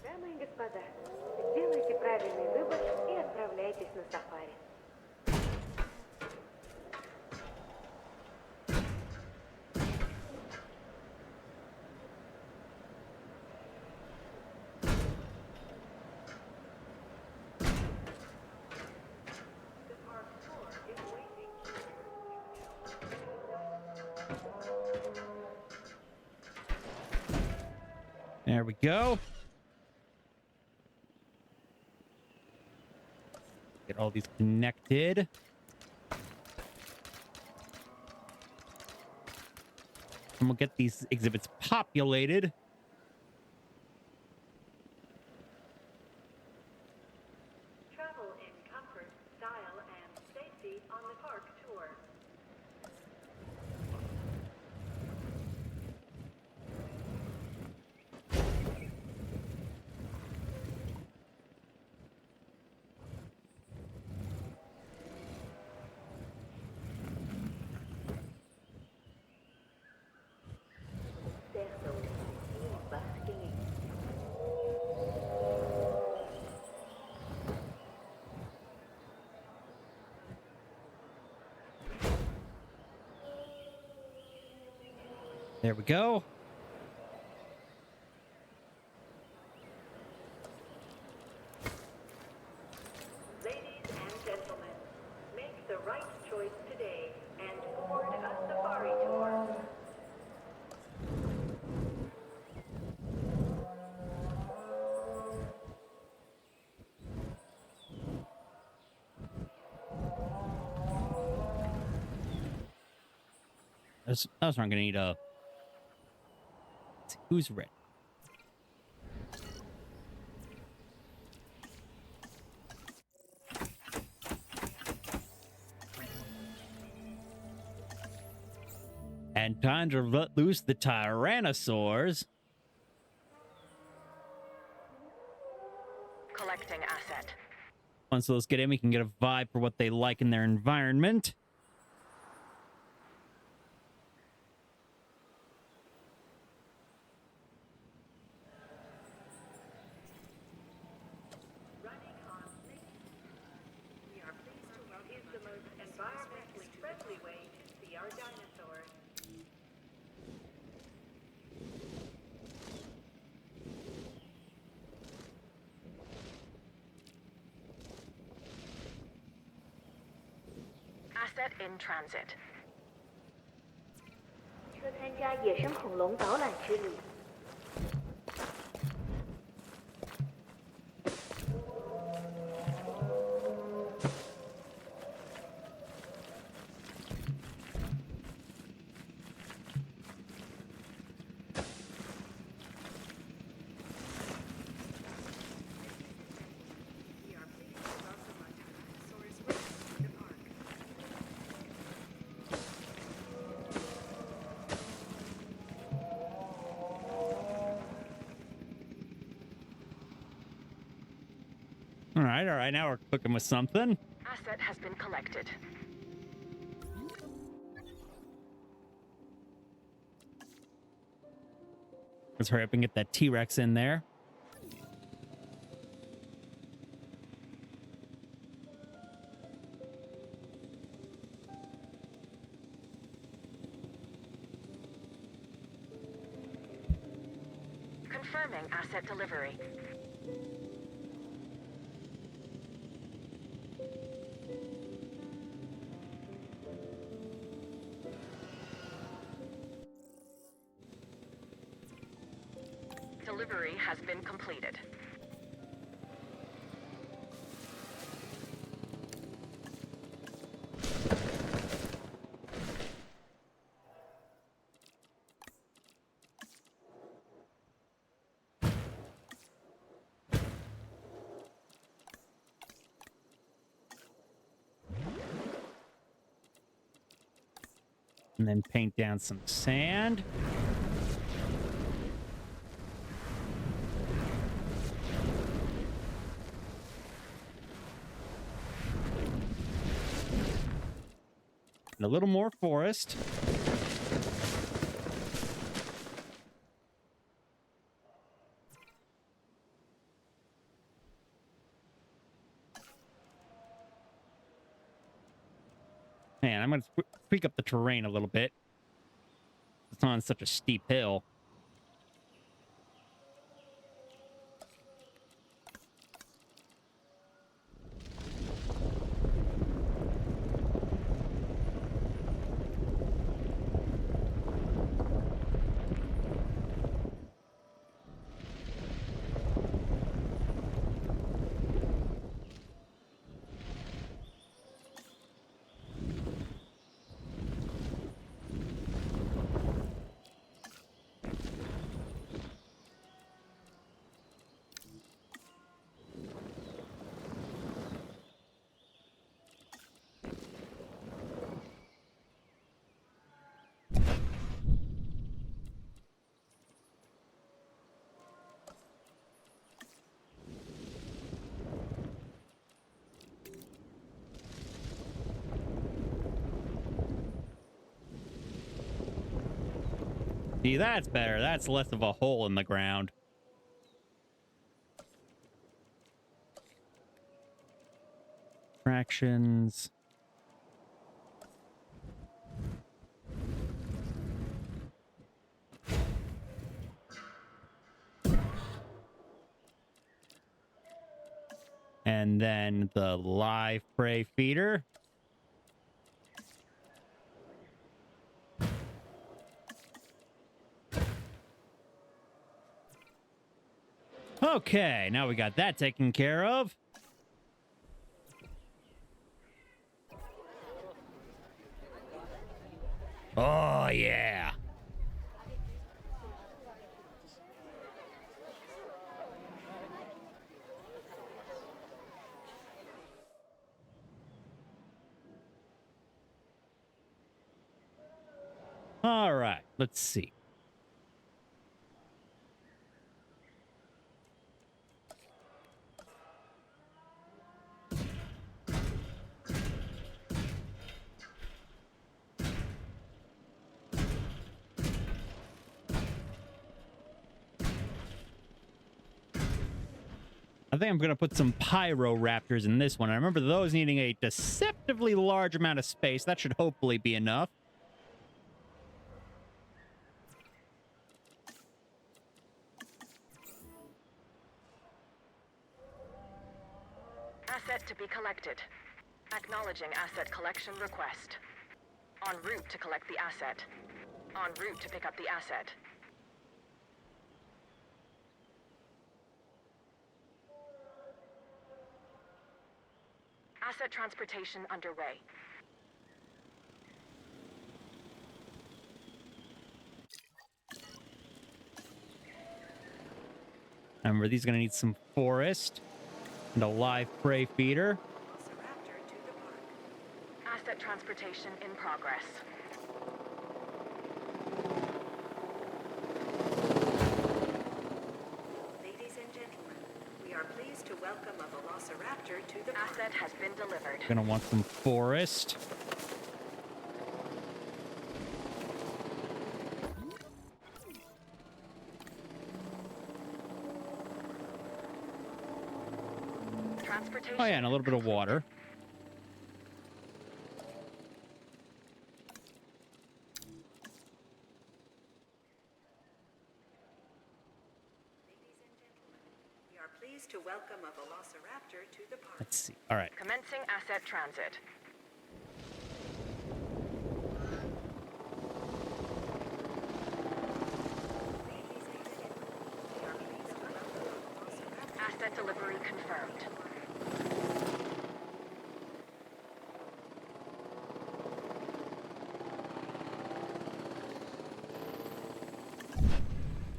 Дамы и господа, сделайте правильный выбор и отправляйтесь на сафари. There we go. Get all these connected. And we'll get these exhibits populated. Travel in comfort, style, and safety on the park tour. There we go. Ladies and gentlemen, make the right choice today and board a safari tour. Those aren't going to need a... Who's ready? And time to let loose the Tyrannosaurs. Collecting asset. Once those get in, we can get a vibe for what they like in their environment. Running on six. We are pleased to welcome is the most environmentally friendly way to see our dinosaurs. Asset in transit. 车参加野生恐龙导览之旅， All right. Now we're cooking with something. Asset has been collected. Let's hurry up and get that T-Rex in there. Confirming asset delivery. Delivery has been completed. And then paint down some sand. And a little more forest. Man, I'm going to tweak up the terrain a little bit. It's on such a steep hill. See, that's better. That's less of a hole in the ground. Fractions. And then the live prey feeder. Okay, now we got that taken care of. Oh, yeah. All right, let's see. I think I'm going to put some pyro raptors in this one. I remember those needing a deceptively large amount of space. That should hopefully be enough. Asset to be collected. Acknowledging asset collection request. En route to collect the asset. En route to pick up the asset. Asset transportation underway. Remember, these are going to need some forest and a live prey feeder. Velociraptor to the park. Asset transportation in progress. Ladies and gentlemen, we are pleased to welcome a Velociraptor Velociraptor to the park. Asset has been delivered. Gonna want some forest. Transportation. Oh yeah, and a little bit of water. Ladies and gentlemen, we are pleased to welcome a Velociraptor to the park. Let's see. All right. Commencing asset transit. Ladies and gentlemen, we are pleased to welcome a Velociraptor. Asset delivery confirmed.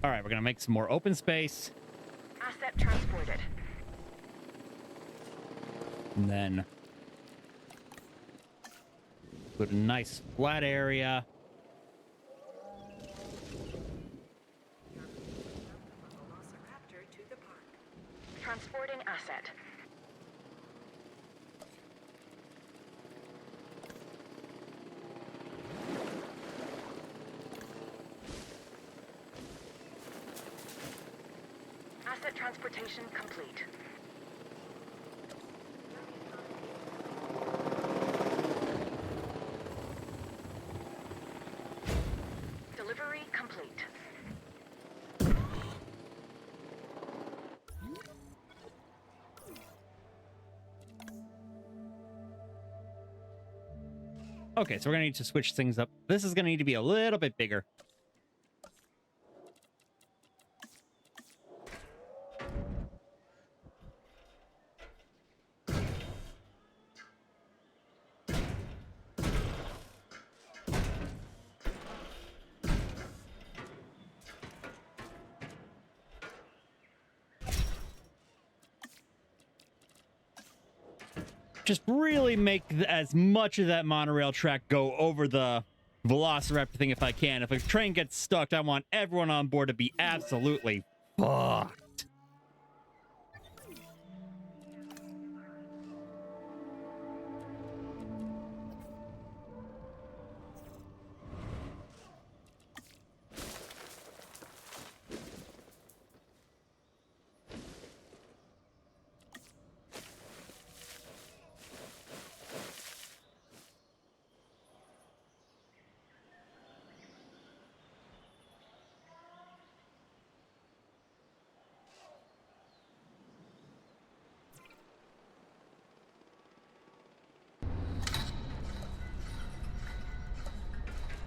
All right, we're gonna make some more open space, Asset transported. and then put a nice flat area. Velociraptor to the park. Transporting asset. Asset transportation complete. Delivery complete. Okay, so we're gonna need to switch things up. This is gonna need to be a little bit bigger. Just really make as much of that monorail track go over the Velociraptor thing if I can. If a train gets stuck, I want everyone on board to be absolutely fucked.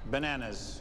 Bananas.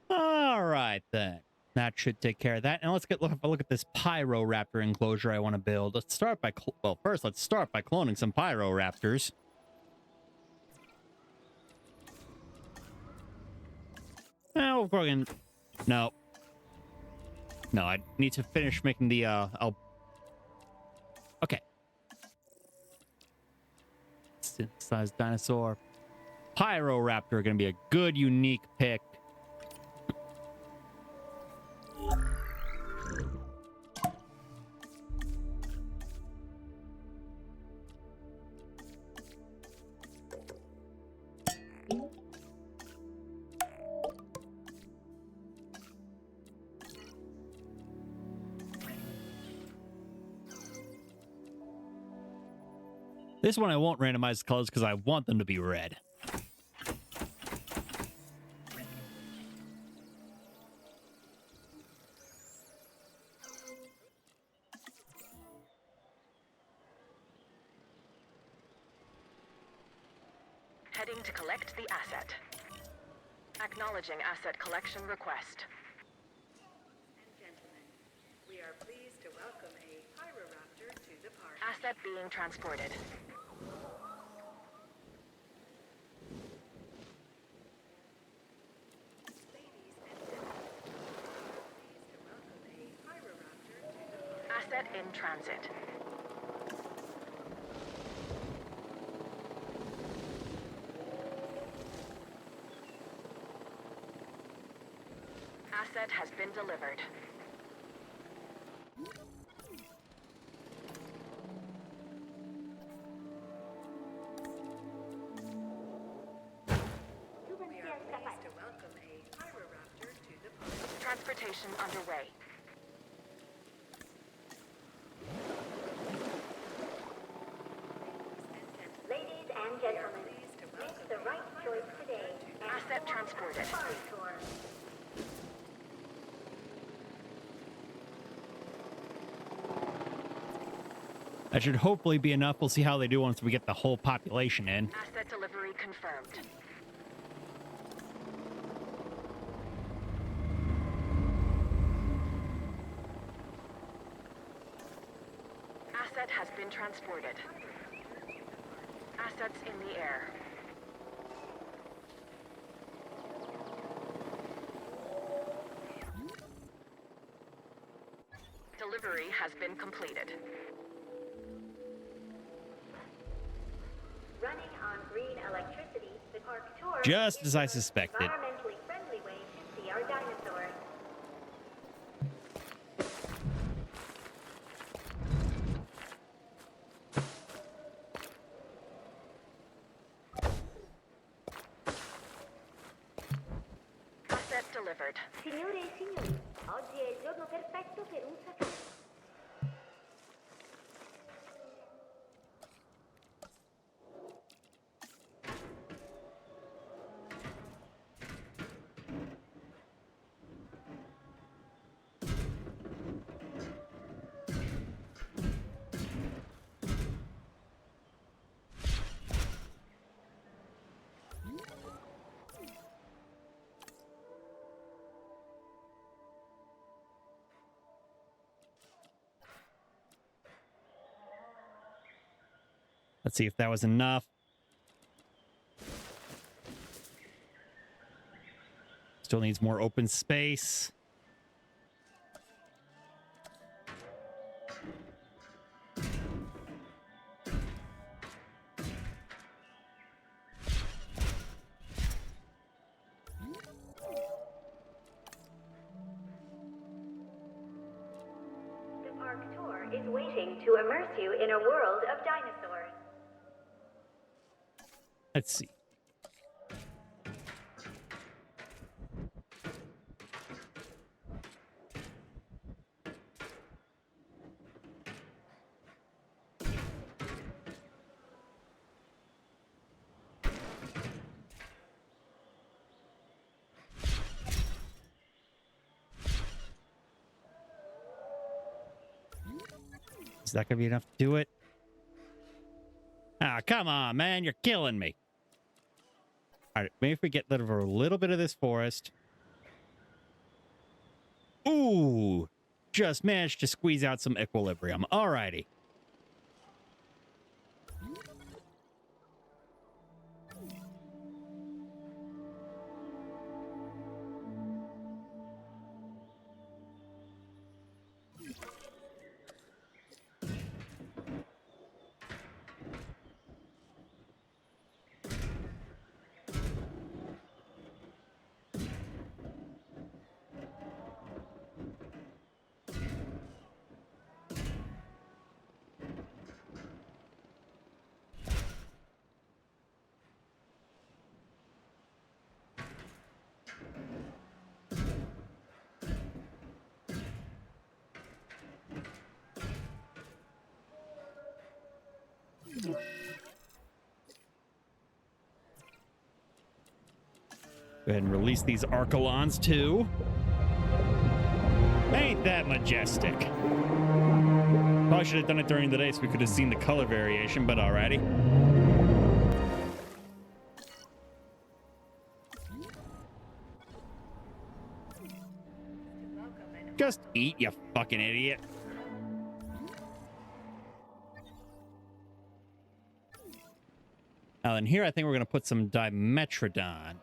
All right, then. That should take care of that. And let's have a look at this Pyroraptor enclosure I want to build. Let's start by, well, first let's start by cloning some Pyroraptors. Oh, we're going, no. No, I need to finish making the, okay. Synthesized dinosaur. Pyroraptor are going to be a good, unique pick. This one I won't randomize the colors because I want them to be red. Heading to collect the asset. Acknowledging asset collection request. And gentlemen, we are pleased to welcome a Pyroraptor to the park. Asset being transported. Ladies and gentlemen, pleased to welcome a Pyroraptor to the park. Asset in transit. Asset has been delivered. We are pleased to welcome a Pyroraptor to the park. Transportation underway. Ladies and gentlemen, make the right choice today. Asset transported. That should hopefully be enough. We'll see how they do once we get the whole population in. Asset delivery confirmed. Asset has been transported. Assets in the air. Delivery has been completed. Running on green electricity, the park tour Just is as I an suspected. environmentally friendly way to see our dinosaurs. Asset delivered. Signore e signori, oggi è il giorno perfetto per un safari. Let's see if that was enough. Still needs more open space. The park tour is waiting to immerse you in a world of dinosaurs. Let's see. Is that gonna be enough to do it? Ah, come on, man, you're killing me. All right, maybe if we get rid of a little bit of this forest. Ooh, just managed to squeeze out some equilibrium. Alrighty. Go ahead and release these Archelons too. Ain't that majestic? Probably should have done it during the day so we could have seen the color variation, but alrighty. Just eat, you fucking idiot. Now, in here, I think we're going to put some Dimetrodon.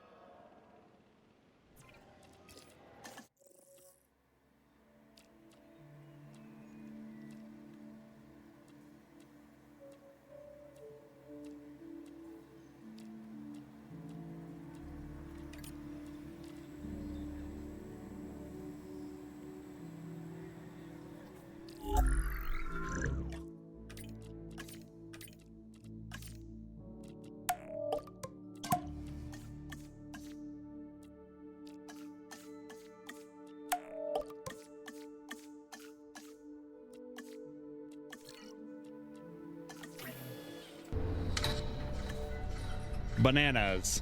Bananas.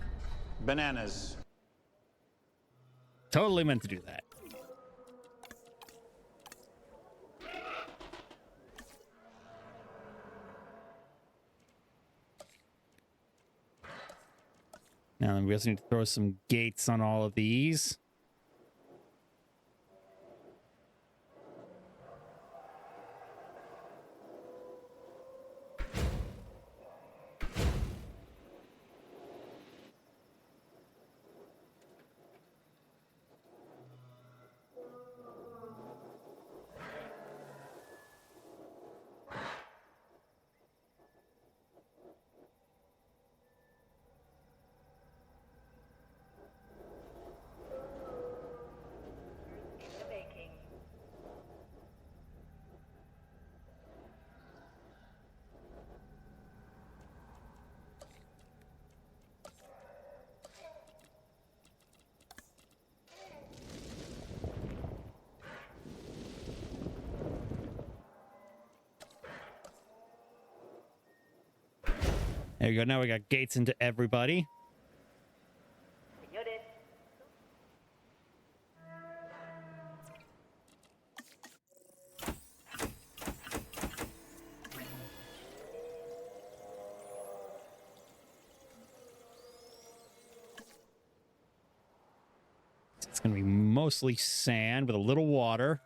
Bananas. Totally meant to do that. Now we also need to throw some gates on all of these. In the making. There you go. Now we got gates into everybody. Señores. It's going to be mostly sand with a little water.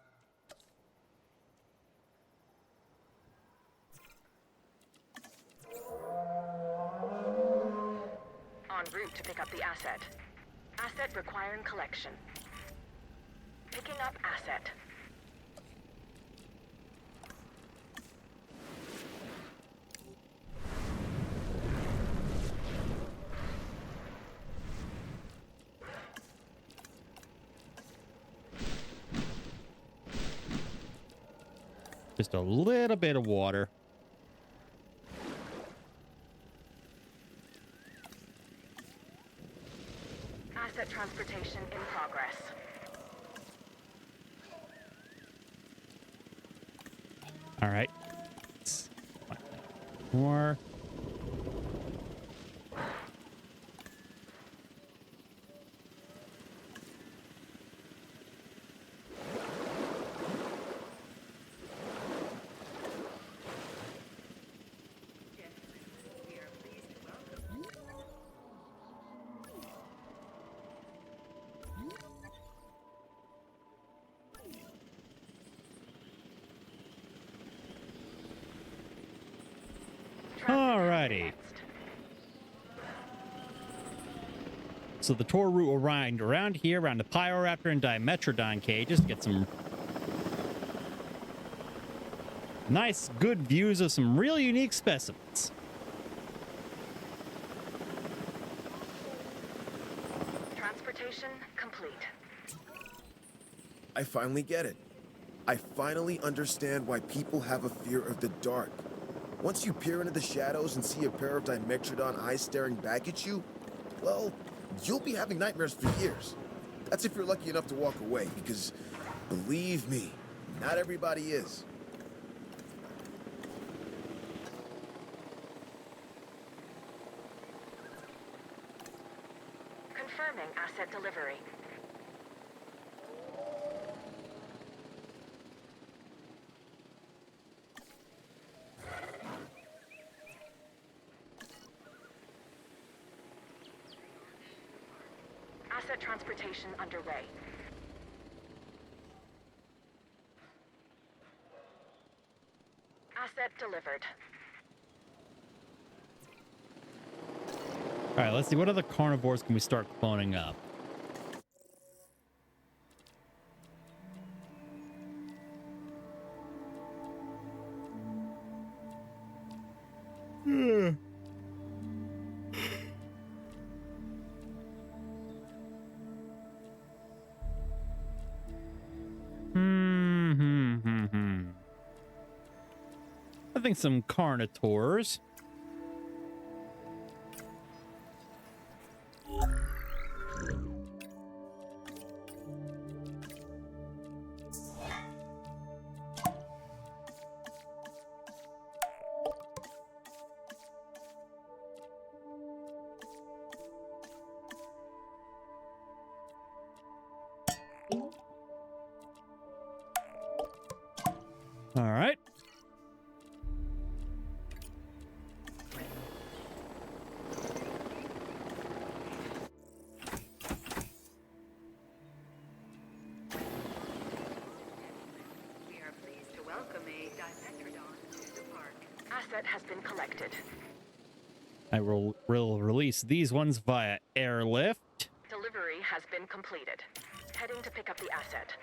En route to pick up the asset. Asset requiring collection. Picking up asset. Just a little bit of water. Asset transportation in progress. All right. More. We are pleased to welcome. So the tour route will wind around here, around the Pyoraptor and Dimetrodon cages to get some nice, good views of some real unique specimens. Transportation complete. I finally get it. I finally understand why people have a fear of the dark. Once you peer into the shadows and see a pair of Dimetrodon eyes staring back at you, well, you'll be having nightmares for years. That's if you're lucky enough to walk away, because believe me, not everybody is. Confirming asset delivery. Asset transportation underway. Asset delivered. All right, let's see. What other carnivores can we start cloning up? I think some carnitors. All right. We are pleased to welcome a Dimetrodon to the park. Asset has been collected. I will release these ones via airlift. Delivery has been completed. Heading to pick up the asset.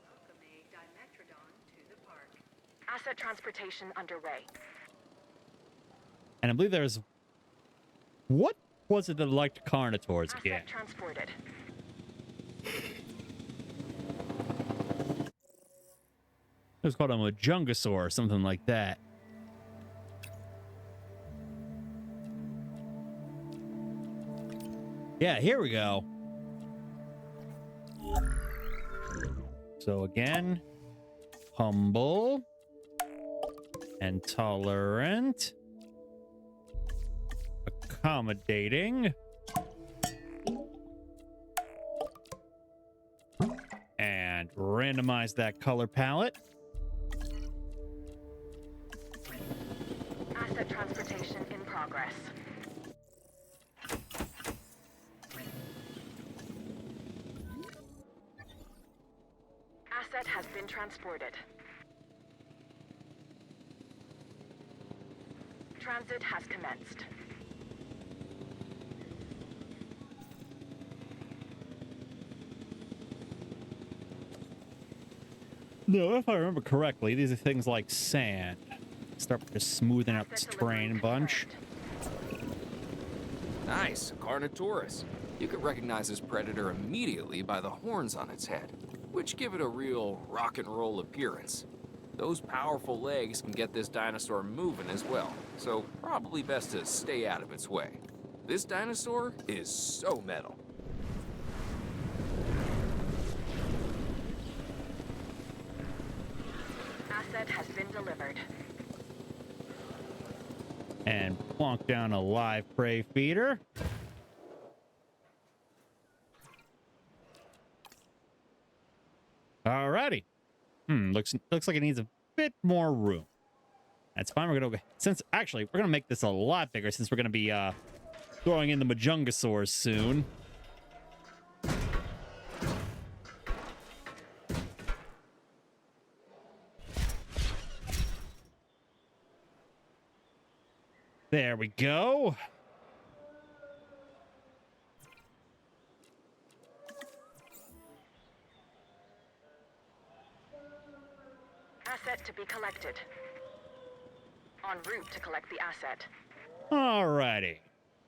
Welcome a Dimetrodon to the park. Asset transportation underway. And I believe there's... What was it that liked carnitors Asset again? transported. It was called a Majungasaur or something like that. Yeah, here we go. So again, humble and tolerant, accommodating, and randomize that color palette. Asset transportation in progress. Asset has been transported. Transit has commenced. No, if I remember correctly, these are things like sand. Start just smoothing out this Asset terrain a delivery bunch. confirmed. Nice, Carnotaurus. You could recognize this predator immediately by the horns on its head, which give it a real rock and roll appearance. Those powerful legs can get this dinosaur moving as well, so probably best to stay out of its way. This dinosaur is so metal. Asset has been delivered. And plonk down a live prey feeder. Alrighty. Looks like it needs a bit more room. That's fine. We're gonna we're gonna make this a lot bigger since we're gonna be throwing in the Majungasaurs soon. There we go. Asset to be collected. En route to collect the asset. Alrighty.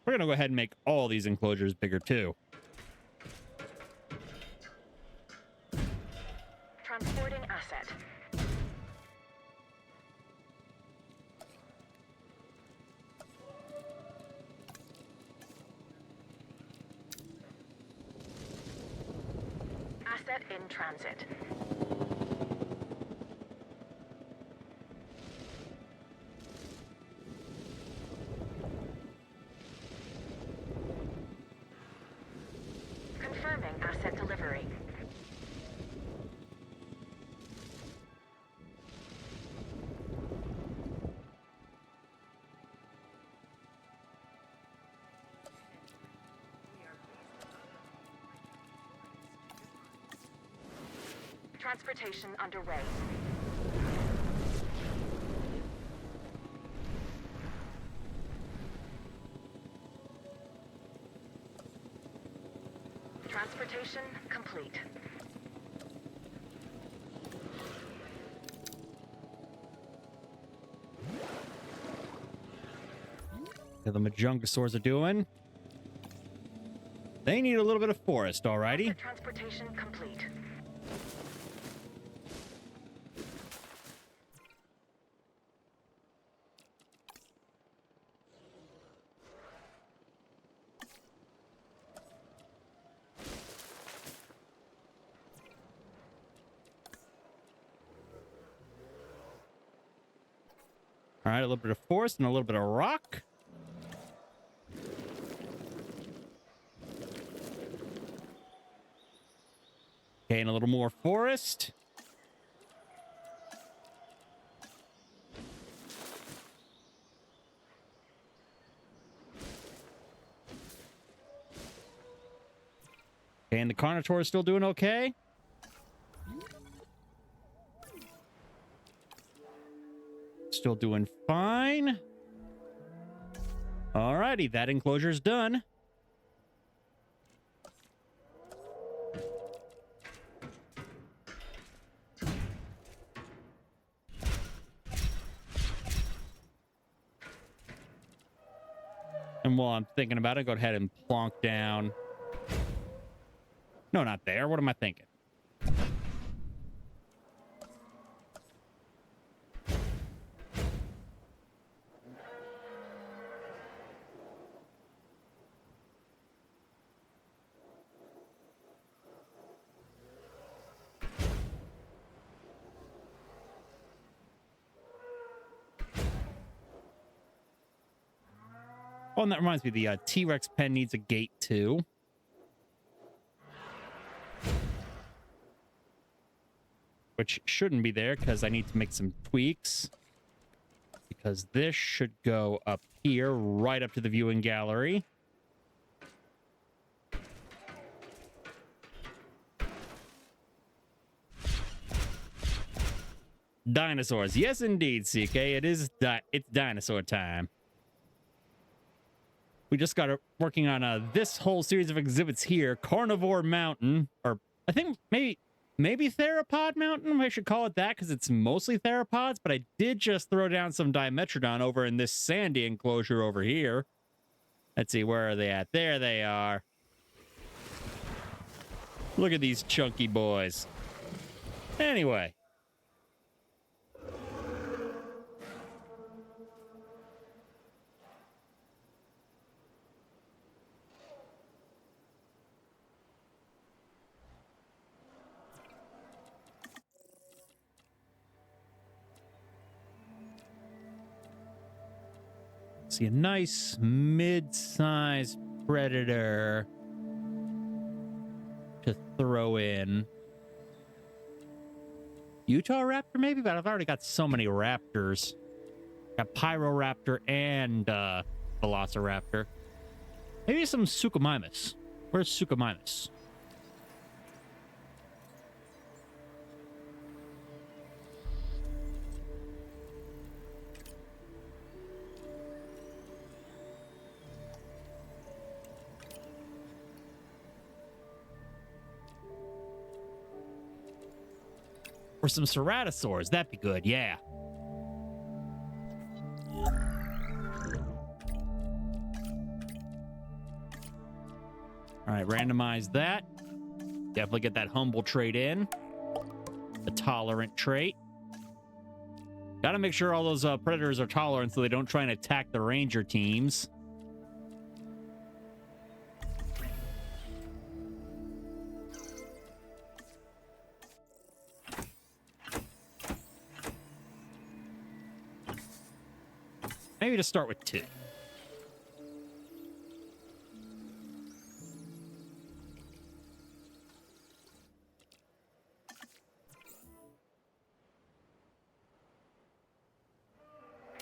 We're gonna go ahead and make all these enclosures bigger too. Transporting asset. Asset in transit. Confirming asset delivery. Transportation underway. Transportation complete. What the Majungasaurs are doing? They need a little bit of forest, alrighty. Asset transportation complete. All right, a little bit of forest and a little bit of rock. Okay, and a little more forest. Okay, and the Carnotaur is still doing okay. Still doing fine. Alrighty, that enclosure's done. And while I'm thinking about it, go ahead and plonk down. No, not there. What am I thinking? Oh, and that reminds me, the T-Rex pen needs a gate too. Which shouldn't be there because I need to make some tweaks. Because this should go up here, right up to the viewing gallery. Dinosaurs. Yes, indeed, CK. It's dinosaur time. We just got working on this whole series of exhibits here. Carnivore Mountain, or I think maybe Theropod Mountain. I should call it that because it's mostly theropods, but I did just throw down some Dimetrodon over in this sandy enclosure over here. Let's see, where are they at? There they are. Look at these chunky boys. Anyway. See a nice mid-sized predator to throw in. Utah Raptor maybe, but I've already got so many raptors. Got Pyroraptor and Velociraptor. Maybe some Suchomimus. Where's Suchomimus? Or some ceratosaurs. That'd be good, yeah. All right, randomize that. Definitely get that humble trait in. The tolerant trait. Gotta make sure all those predators are tolerant so they don't try and attack the ranger teams. Maybe to start with 2.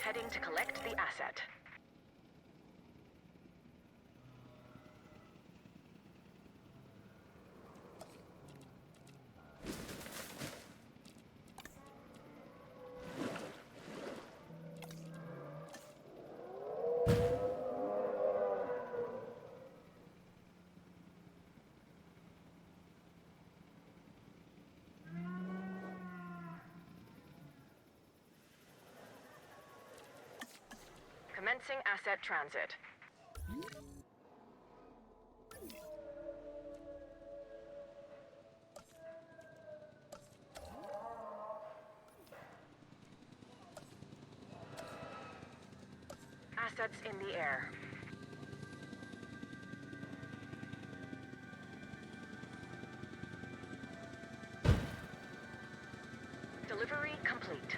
Heading to collect the asset. Commencing asset transit. Assets in the air. Delivery complete.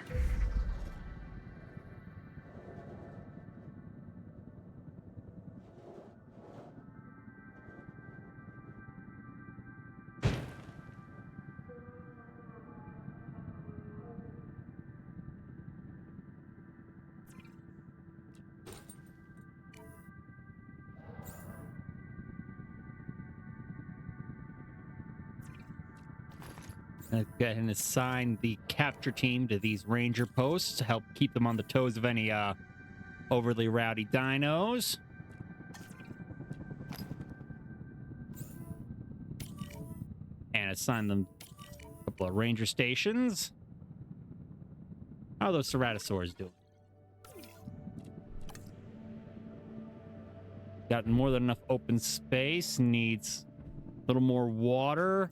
Go ahead and assign the capture team to these ranger posts to help keep them on the toes of any overly rowdy dinos. And assign them a couple of ranger stations. How are those ceratosaurs doing? Got more than enough open space. Needs a little more water.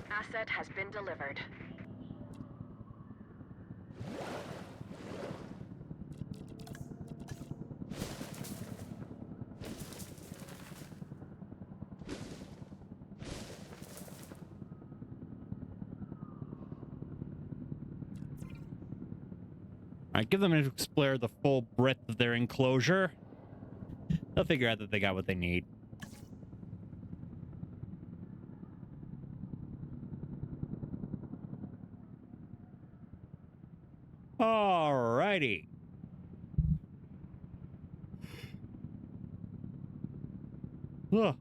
Asset has been delivered. All right, give them to explore the full breadth of their enclosure. They'll figure out that they got what they need. Alrighty. Ugh.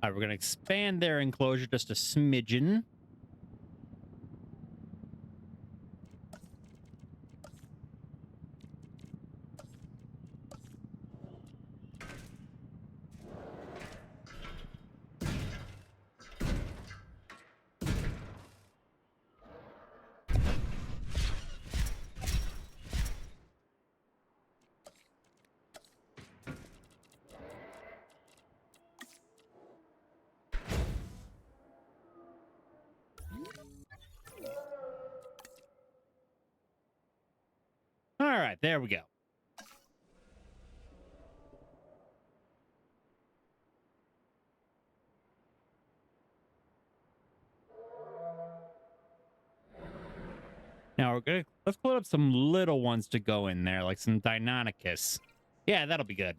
All right, we're going to expand their enclosure just a smidgen. All right, there we go. Now let's put up some little ones to go in there, like some Deinonychus. Yeah, that'll be good.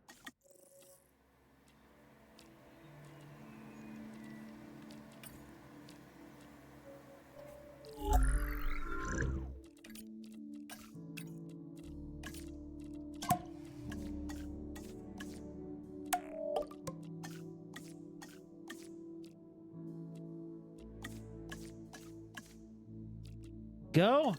Go.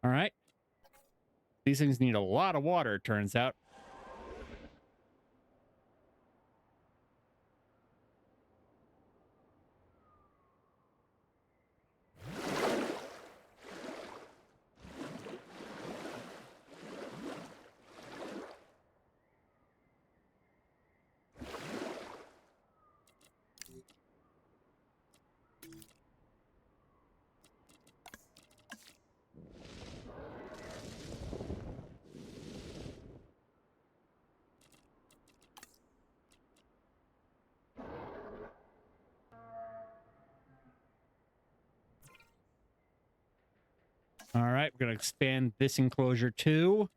All right. These things need a lot of water, it turns out. All right, we're going to expand this enclosure too.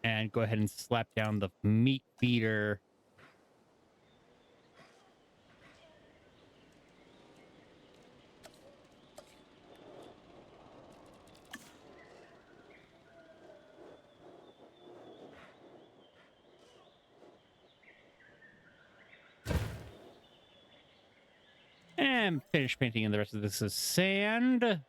And go ahead and slap down the meat feeder. And finish painting, and the rest of this is sand.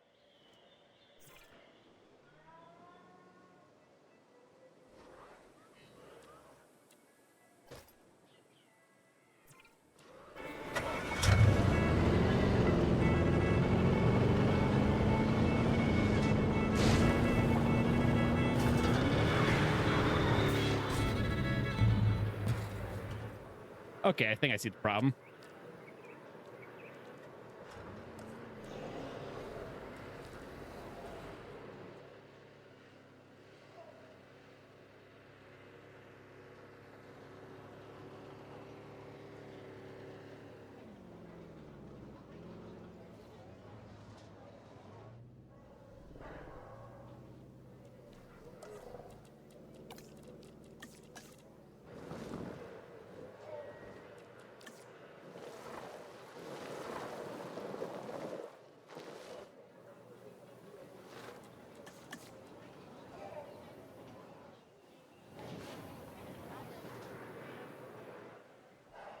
Okay, I think I see the problem.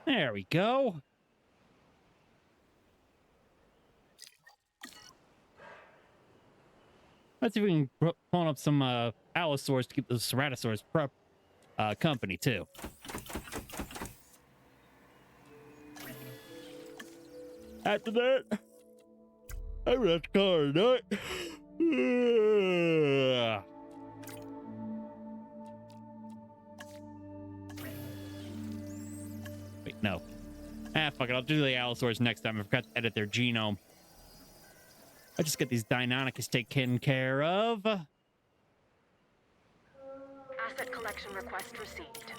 There we go. Let's see if we can phone up some allosaurs to keep the ceratosaurs company, too. After that, I'm gonna have to call it a night. Wait, no. Fuck it. I'll do the allosaurs next time. I forgot to edit their genome. I'll just get these Deinonychus taken care of. Asset collection request received.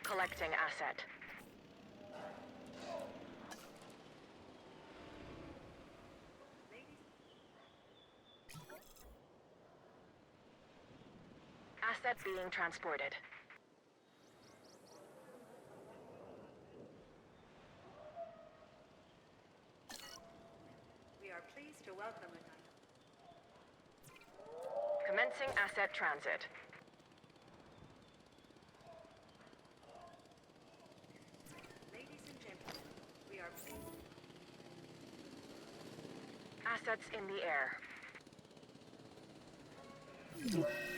Collecting asset. Asset being transported. We are pleased to welcome you. Commencing asset transit. Ladies and gentlemen, we are pleased. Assets in the air.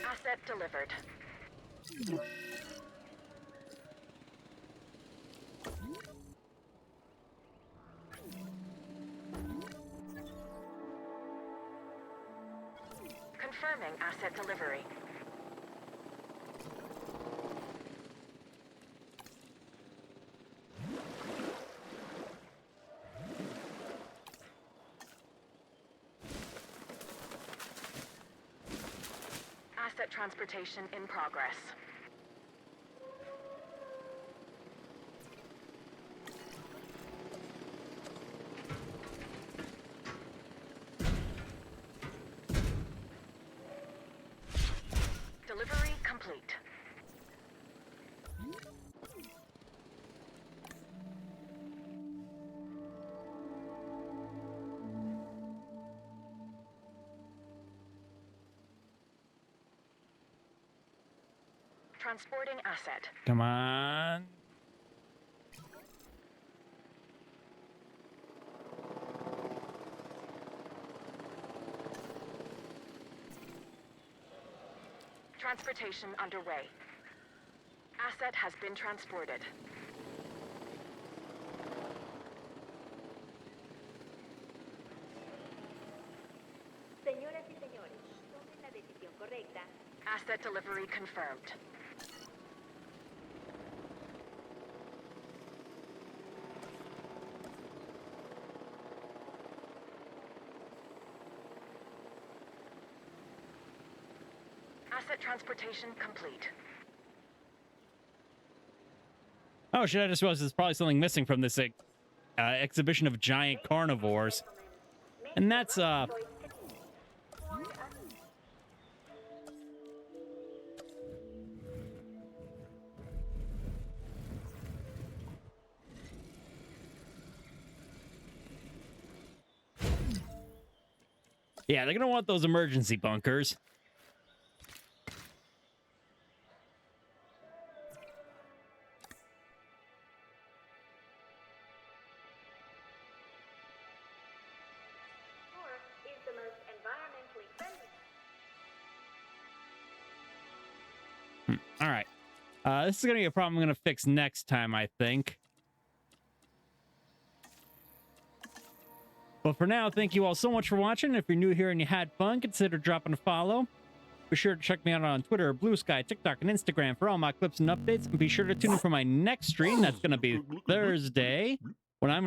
Asset delivered. Confirming asset delivery. Asset transportation in progress. Delivery complete. Transporting asset. Come on. Transportation underway. Asset has been transported. Señoras y señores, tomen la decisión correcta. Asset delivery confirmed. Asset transportation complete. Oh shit, I just realized there's probably something missing from this exhibition of giant carnivores. And that's, yeah, they're gonna want those emergency bunkers. Or is the most environmentally friendly. All right. This is going to be a problem I'm going to fix next time, I think. But for now, thank you all so much for watching. If you're new here and you had fun, consider dropping a follow. Be sure to check me out on Twitter, Blue Sky, TikTok, and Instagram for all my clips and updates. And be sure to tune in for my next stream. That's going to be Thursday, when I'm